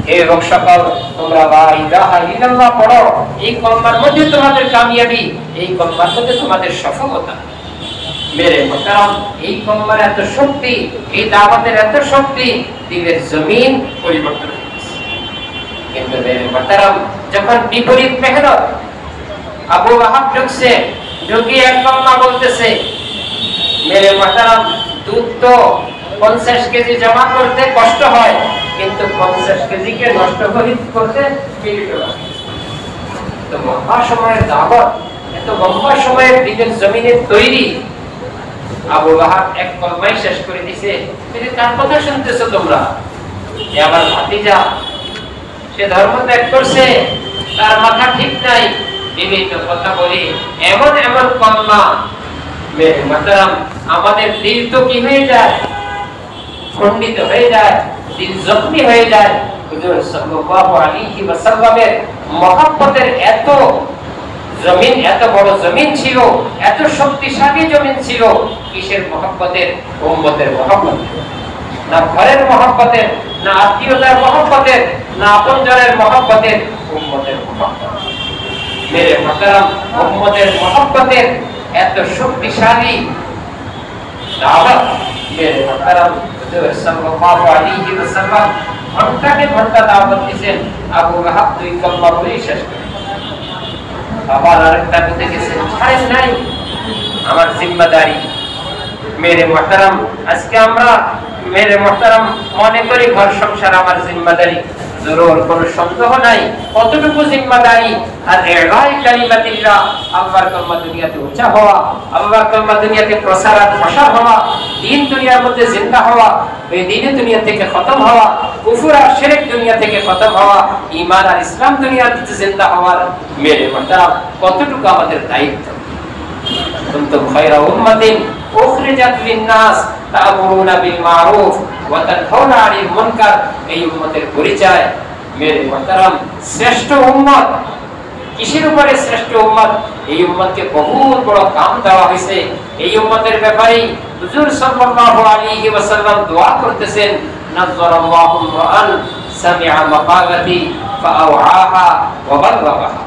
[SPEAKER 1] হে লোক সকল, তোমরা লা ইলাহা ইল্লাল্লাহ পড়ো, এই কলমার মধ্যে তোমাদের কামিয়াবি, এই কলমার মধ্যে তোমাদের সফলতা। মেরে মুহতারাম, এই কলমার এত শক্তি, এই দাওয়াতের এত শক্তি, দিলের জমিন পরিবর্তন হয়েছে। কিন্তু মেরে মুহতারাম, যখন বিপরীত মেহনত, আবু লাহাব ঢুকছে, ঢুকি এক কলমা বলতেছে। মেরে মুহতারাম, দুধ তো 50 কেজি জমা করতে কষ্ট হয়, কিন্তু 50 কেজিকে নষ্ট করতে মিনিট লাগে। তো লম্বা সময়ের দাওয়াত, এত লম্বা সময়ের দিলের জমিনের তৈরি, আবু লাহাব এক কলমাই শেষ করে দিয়েছে। কিন্তু তার কথা শুনতেছো তোমরা? এ আমার ভাতিজা, সে ধর্ম ত্যাগ করছে, তার মাথা ঠিক নাই, বিভিন্ন কথা বলি, এমন এমন কলমা। মেরে মুহতারাম, আমাদের দিল তো কি হয়ে যায়, খণ্ডিত হয়ে যায়, দিল জখমি হয়ে যায়। হুজুর সাল্লাল্লাহু আলাইহি ওয়াসাল্লামের মহব্বতের এত জমিন, এত বড় জমিন ছিল, এত শক্তিশালী জমিন ছিল। কিসের মহব্বতের? উম্মতের মহব্বতের। না ঘরের মহব্বতের, না আত্মীয়তার মহব্বতের, না আপনজনের মহব্বতের, উম্মতের মহব্বত। মেরে মুহতারাম, উম্মতের মহব্বতের এত শক্তিশালী দাওয়াত মেরে মুহতারাম হুজুর সাল্লাল্লাহু আলাইহি ওয়াসাল্লাম ঘন্টাকে ঘন্টা দাওয়াত দিয়েছেন। আবু লাহাব দুই কালমা বলে শেষ করে আবার আরেকটা বলতে গেছেন, ছাড়েন নাই, আমার জিম্মাদারি। মেরে মুহতারাম, আজকে আমরা মেরে মুহতারাম মনে করি ঘর সংসার আমার জিম্মাদারি। জরুর কোনো সন্দেহ নাই কতটুকু জিম্মাদারি। আর ইলাই কালিমাতিল্লাহ, আল্লাহর কালিমা দুনিয়াতে উঁচা হওয়া, আল্লাহর কালিমা দুনিয়াতে প্রসার আর প্রসার হওয়া, দ্বীন দুনিয়ার মধ্যে জিন্দা হওয়া, বেদিনে দুনিয়া থেকে খতম হওয়া, কুফর আর শিরক দুনিয়া থেকে খতম হওয়া, ঈমান আর ইসলাম দুনিয়াতে জিন্দা হওয়ার মেরে মুহতারাম কতটুকু আমাদের দায়িত্ব। কুনতুম খায়রা উম্মাতিন উখরিজাত লিন-নাস তা'মুরুনা বিল মা'রুফ ওয়া তানহাউনা 'আনিল মুনকার। এই উম্মতের পরিচয় মেরে মুহতারাম শ্রেষ্ঠ উম্মত। কিসের উপরে শ্রেষ্ঠ উম্মত? এই উম্মতকে বহুত বড় কাম দেওয়া হয়েছে। এই উম্মতের ব্যাপারে হুজুর সাল্লাল্লাহু আলাইহি ওয়াসাল্লাম দোয়া করতেছেন, নাযারাল্লাহু রা'আন সামি'a মাকালাতি ফাআওআহা ওয়া বাল্লাগাহা।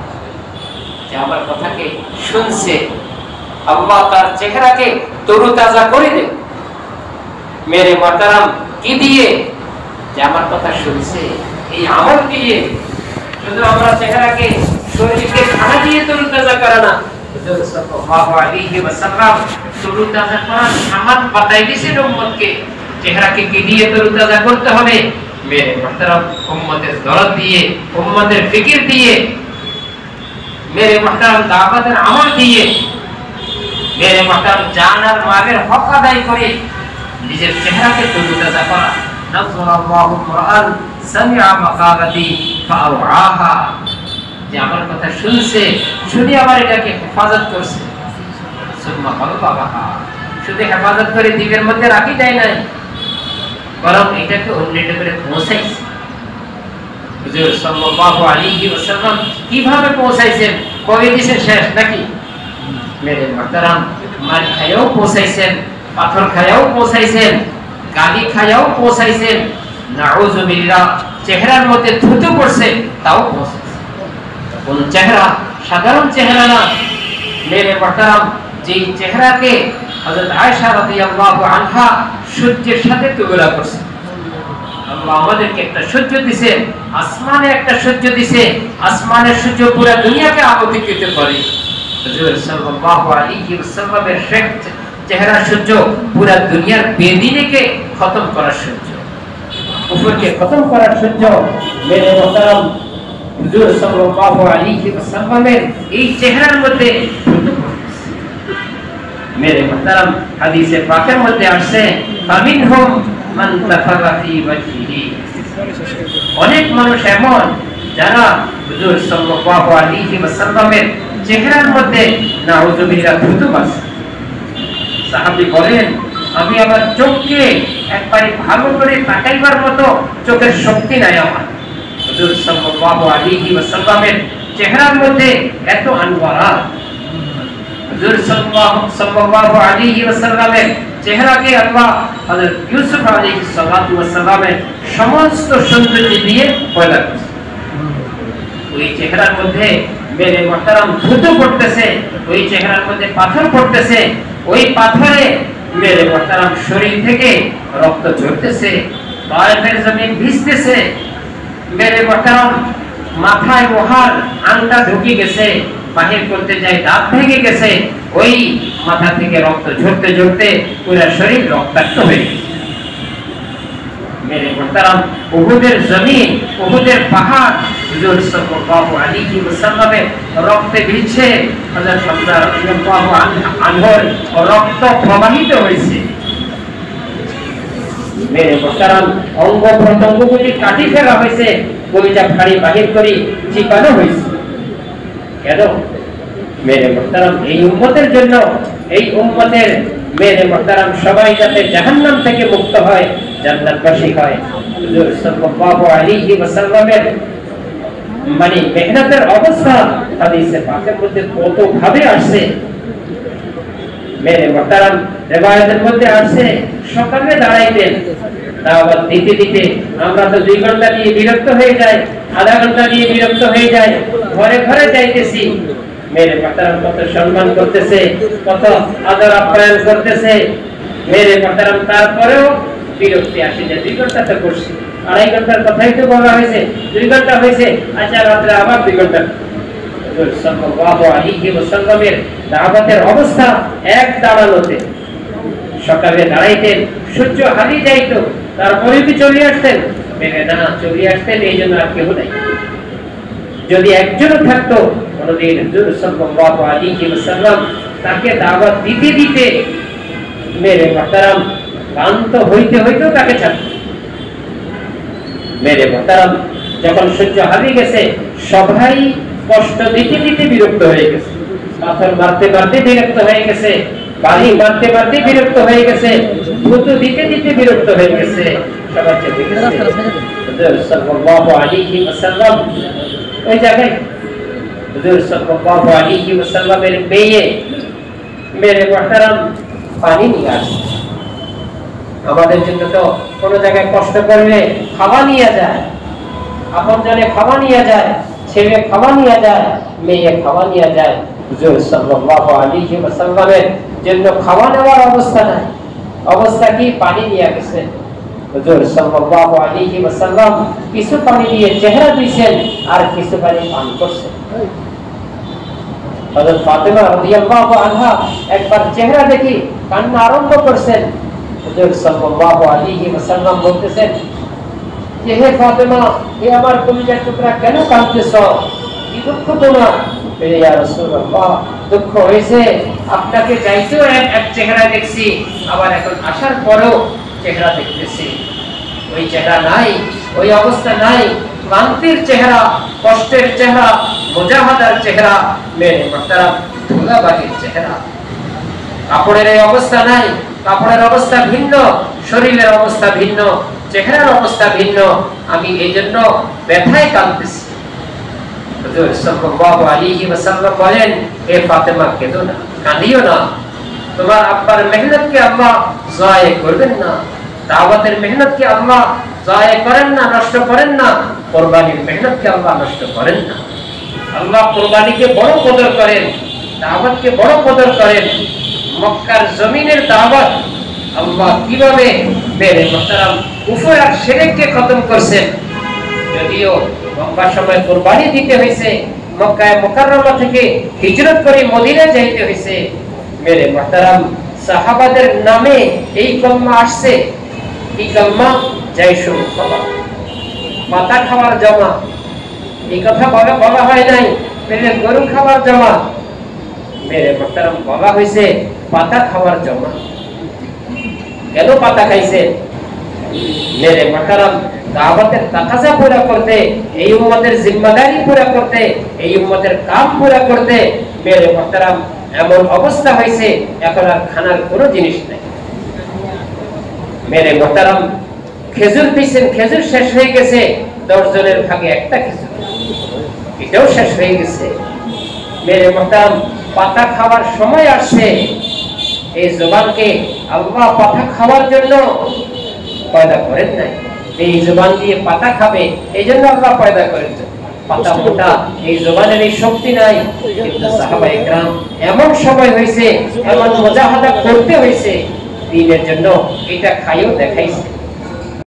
[SPEAKER 1] যে আমার কথাকে শুনছে, আল্লাহ তার চেহারাকে তরুতাজা করে দেন। মেরে মুহতারাম কি দিয়ে? যে আমার কথা শুনছে, এই আমল দিয়ে। শুধু আমরা চেহারাকে, শরীরকে খানা দিয়ে তরুতাজা করে না, হুজুর সাল্লাল্লাহু আলাইহি ওয়াসাল্লাম তরুতাজা করার সামান বাতাই দিয়েছেন উম্মতকে। চেহারাকে কি দিয়ে তরুতাজা করতে হবে? মেরে মুহতারাম উম্মতের দরদ দিয়ে, উম্মতের ফিকির দিয়ে, মেরে মুহতারাম দাওয়াতের আমল দিয়ে, মেরে মুহতারাম জান আর মালের হক আদায় করে নিজের চেহারাকে তরুতাজা করা। নাযারাল্লাহু রা'আন সামি'a মাকালাতি ফাআওআহা। যে আমার কথা শুনছে, শুনে আবার এটাকে হেফাজত করছে। সুম্মা বাল্লাগাহা। শুধু হেফাজত করে দিলের মধ্যে রাখি যায় নাই, বরং এটাকে অন্যের করে পৌঁছাইছে। হুজুর সাল্লাল্লাহু আলাইহি ওয়াসাল্লাম কিভাবে পৌঁছাইছেন? কবে দিয়েছেন শেষ নাকি? মেরে মুহতারাম মার খায়াও পৌঁছাইছেন, পাথর খায়াও পৌঁছাইছেন, গালি খায়াও পৌঁছাইছেন, নাউযুবিল্লাহ চেহারার মধ্যে থুতু পড়ছে তাও পৌঁছাইছেন। কোন চেহারা? সাধারণ চেহারা না। মেরে মুহতারাম যেই চেহারাকে হযরত আয়েশা রাদিয়াল্লাহু আনহা সূর্যের সাথে তুলনা করছে। আল্লাহ আমাদেরকে একটা সূর্য দিয়েছে, আসমানে একটা সূর্য দিয়েছে, আসমানের সূর্য পুরো দুনিয়াকে আলোকিত করে। হুজুর সাল্লাল্লাহু আলাইহি ওয়াসাল্লামের চেহারা সূর্য পুরো দুনিয়ার বেদিনেকে খতম করার সূর্য, কুফরকে খতম করার সূর্য। মেরে মুহতারাম হুজুর সাল্লাল্লাহু আলাইহি ওয়াসাল্লামের এই চেহারার মধ্যে মেরে মুহতারাম হাদিসে পাকের মধ্যে আসছে, ফামিনহুম মান তাফারা ফি ওয়াজহিহি। অনেক মানুষ এমন যারা হুজুর সাল্লাল্লাহু আলাইহি ওয়াসাল্লামের চেহারার মধ্যে নাউযুবিল্লাহ থুতু আছে। সাহাবী বলেন, আমি আমার চোখকে একবারে ভালো করে তাকাইবার মতো চোখের শক্তি নাই আমার। হুজুর সাল্লাল্লাহু আলাইহি ওয়াসাল্লামের চেহারার মধ্যে এত আনওয়ারাত। হুজুর সাল্লাল্লাহু আলাইহি ওয়াসাল্লামের চেহারাকে আল্লাহ হযরত ইউসুফ আলাইহিস সালাতু ওয়াস সালামের সমস্ত সৌন্দর্য দিয়ে পয়দা করেছে। ওই চেহারার মধ্যে মেরে মুহতারাম থুতু পড়তেছে, ওই চেহারার মধ্যে পাথর পড়তেছে, ওই পাথরে মেরে মুহতারাম শরীর থেকে রক্ত ঝরতেছে, পায়ের জমিন ভিজতেছে। মেরে মুহতারাম মাথায় লোহার আংটা ঢুকে গেছে, বাহির করতে যায় দাঁত ভেঙে গেছে, ওই মাথা থেকে রক্ত ঝরতে ঝরতে পুরো শরীর রক্তাক্ত হয়ে গেছে। মেরে মুহতারাম উহুদের জমিন, উহুদের পাহাড় হুজুর সাল্লাল্লাহু আলাইহি ওয়াসাল্লামের রক্তে ভিজছে। হযরত হামজা রাদিয়াল্লাহু আনহুর রক্ত প্রবাহিত হয়েছে। মেরে মুহতারাম অঙ্গ প্রত্যঙ্গগুলি কাটি ফেলা হয়েছে, কলিজা ফাড়ি বাহির করে চিপানো হয়েছে। কেন? মেরে মুহতারাম এই উম্মতের জন্য, এই উম্মতের মেরে মুহতারাম সবাই যাতে জাহান্নাম থেকে মুক্ত হয়, জান্নাতবাসী হয়। হুজুর সাল্লাল্লাহু আলাইহি ওয়াসাল্লামের মানে মেহনতের অবস্থা হাদিসে পাকের মধ্যে কত ভাবে আসছে। মেরে মুহতারাম রিওয়ায়াতের মধ্যে আসছে সকালে দাঁড়াইতেন দাওয়াত দিতে দিতে। আমরা তো 2 ঘন্টা দিয়ে বিরক্ত হয়ে যাই, আধা ঘন্টা দিয়ে বিরক্ত হয়ে যাই, ঘরে ঘরে যাইতেছি। মেরে মুহতারাম কত সম্মান করতেছে, কত আদর আপ্যায়ন করতেছে। মেরে মুহতারাম তারপরেও বিরক্তি আসে যে 2 ঘন্টা তো করছি, 2.5 ঘন্টার কথাই তো বলা হয়েছে, 2 ঘন্টা হয়েছে, আচ্ছা রাত্রে আবার 2 ঘন্টা। হুজুর সাল্লাল্লাহু আলাইহি ওয়াসাল্লামের দাওয়াতের অবস্থা এক দাঁড়ানোতে। সকালে দাঁড়াইতেন, সূর্য হারিয়ে যাইতো, তারপরে কি চলে আসতেন? মেরে না চলে আসতেন, এই জন্য আর কেউ নাই। যদি একজন থাকতো কোনদিন হুজুর সাল্লাল্লাহু আলাইহি ওয়াসাল্লাম তাকে দাওয়াত দিতে দিতে মেরে মুহতারাম ক্লান্ত হইতে হইতেও তাকে ছাড়ত। মেরে মুহতারাম যখন সূর্য হারিয়ে গেছে, সবাই কষ্ট দিতে দিতে বিরক্ত হয়ে গেছে, পাথর মারতে মারতে বিরক্ত হয়ে গেছে, বাড়ি মারতে মারতে বিরক্ত হয়ে গেছে, থুতু দিতে দিতে বিরক্ত হয়ে গেছে, সবার চেয়ে গেছে। হুজুর সাল্লাল্লাহু আলাইহি ওয়াসাল্লাম ওই জায়গায় হুজুর সাল্লাল্লাহু আলাইহি ওয়াসাল্লামের মেয়ে মেরে মুহতারাম পানি নিয়ে আসে। আমাদের জন্য তো কোন জায়গায় কষ্ট করলে খাওয়া নিয়ে যায়, আপন জনে খাওয়া নিয়ে যায়, ছেলে খাওয়া নিয়ে যায়, মেয়ে খাওয়া নিয়ে যায়। হুজুর সাল্লাল্লাহু আলাইহি ওয়াসাল্লামের জন্য খাওয়া নেওয়ার অবস্থা নাই, অবস্থা কি? পানি নিয়ে গেছে। হুজুর সাল্লাল্লাহু আলাইহি ওয়াসাল্লাম কিছু পানি দিয়ে চেহারা দিয়েছেন আর কিছু পানি পান করছেন। হযরত ফাতেমা রাদিয়াল্লাহু আনহা একবার চেহারা দেখি কান্না আরম্ভ করছেন। হুজুর সাল্লাল্লাহু আলাইহি ওয়াসাল্লাম বলতেছেন যে, হে ফাতেমা, হে আমার কলিজার টুকরা, কেন কাঁদতেছো? কি দুঃখ তোমার? ইয়া রাসূলুল্লাহ, দুঃখ হয়েছে আপনাকে যাইতেও এক চেহারা দেখছি, আবার এখন আসার পরেও চেহারা দেখতেছি, ওই চেহারা নাই, ওই অবস্থা নাই, ক্লান্তির চেহারা, কষ্টের চেহারা, মুজাহাদার চেহারা, মেরে মুহতারাম ধুলাবালির চেহারা। কাপড়ের এই অবস্থা নাই, কাপড়ের অবস্থা ভিন্ন, শরীরের অবস্থা ভিন্ন, চেহারার অবস্থা ভিন্ন। আমি এই জন্য ব্যথায় কাঁদতেছি। হুজুর সাল্লাল্লাহু আলাইহি ওয়াসাল্লাম বলেন, হে ফাতেমা, কেঁদো না, কাঁদিও না, তোমার আব্বার মেহনতকে আল্লাহ জায়ে করবেন না, দাওয়াতের মেহনতকে আল্লাহ জায়ে করেন না, নষ্ট করেন না, কুরবানির মেহনতকে আল্লাহ নষ্ট করেন না। আল্লাহ কুরবানিকে বড় কদর করেন, দাওয়াতকে বড় কদর করেন। মক্কার জমিনের দাওয়াত আল্লাহ কিভাবে মেরে মুহতারাম কুফর আর শিরককে খতম করছেন। যদিও লম্বা সময় কুরবানি দিতে হয়েছে, মক্কায় মুকাররমা থেকে হিজরত করে মদিনায় যাইতে হয়েছে। মেরে মুহতারাম সাহাবাদের নামে এই কলমা আসছে, এই কলমা জাইশুল খাবার, পাতা খাওয়ার জমা। এই কথা বলা হয় নাই মেরে গরু খাওয়ার জমা, মেরে মুহতারাম বলা হয়েছে পাতা খাওয়ার জমা। কেন পাতা খাইছে? মেরে মুহতারাম দাওয়াতের তাকাজা পুরা করতে, এই উম্মতের জিম্মাদারি পুরা করতে, এই উম্মতের কাম পুরা করতে মেরে মুহতারাম এমন অবস্থা হয়েছে এখন আর খানার কোনো জিনিস নাই। মেরে মুহতারাম খেজুর দিয়েছেন, খেজুর শেষ হয়ে গেছে, 10 জনের ভাগে একটা খেজুর, এটাও শেষ হয়ে গেছে। মেরে মুহতারাম পাতা খাওয়ার সময় আসছে। এই জবানকে আল্লাহ পাতা খাওয়ার জন্য পয়দা করেন নাই, এই জবান দিয়ে পাতা খাবে এই জন্য আল্লাহ পয়দা করেছেন। পাতা মোটা, এই জবানের এই শক্তি নাই। কিন্তু সাহাবায়ে কেরাম এমন সময় হয়েছে, এমন মুজাহাদা করতে হয়েছে দ্বীনের জন্য, এটা খাইও দেখাইছে।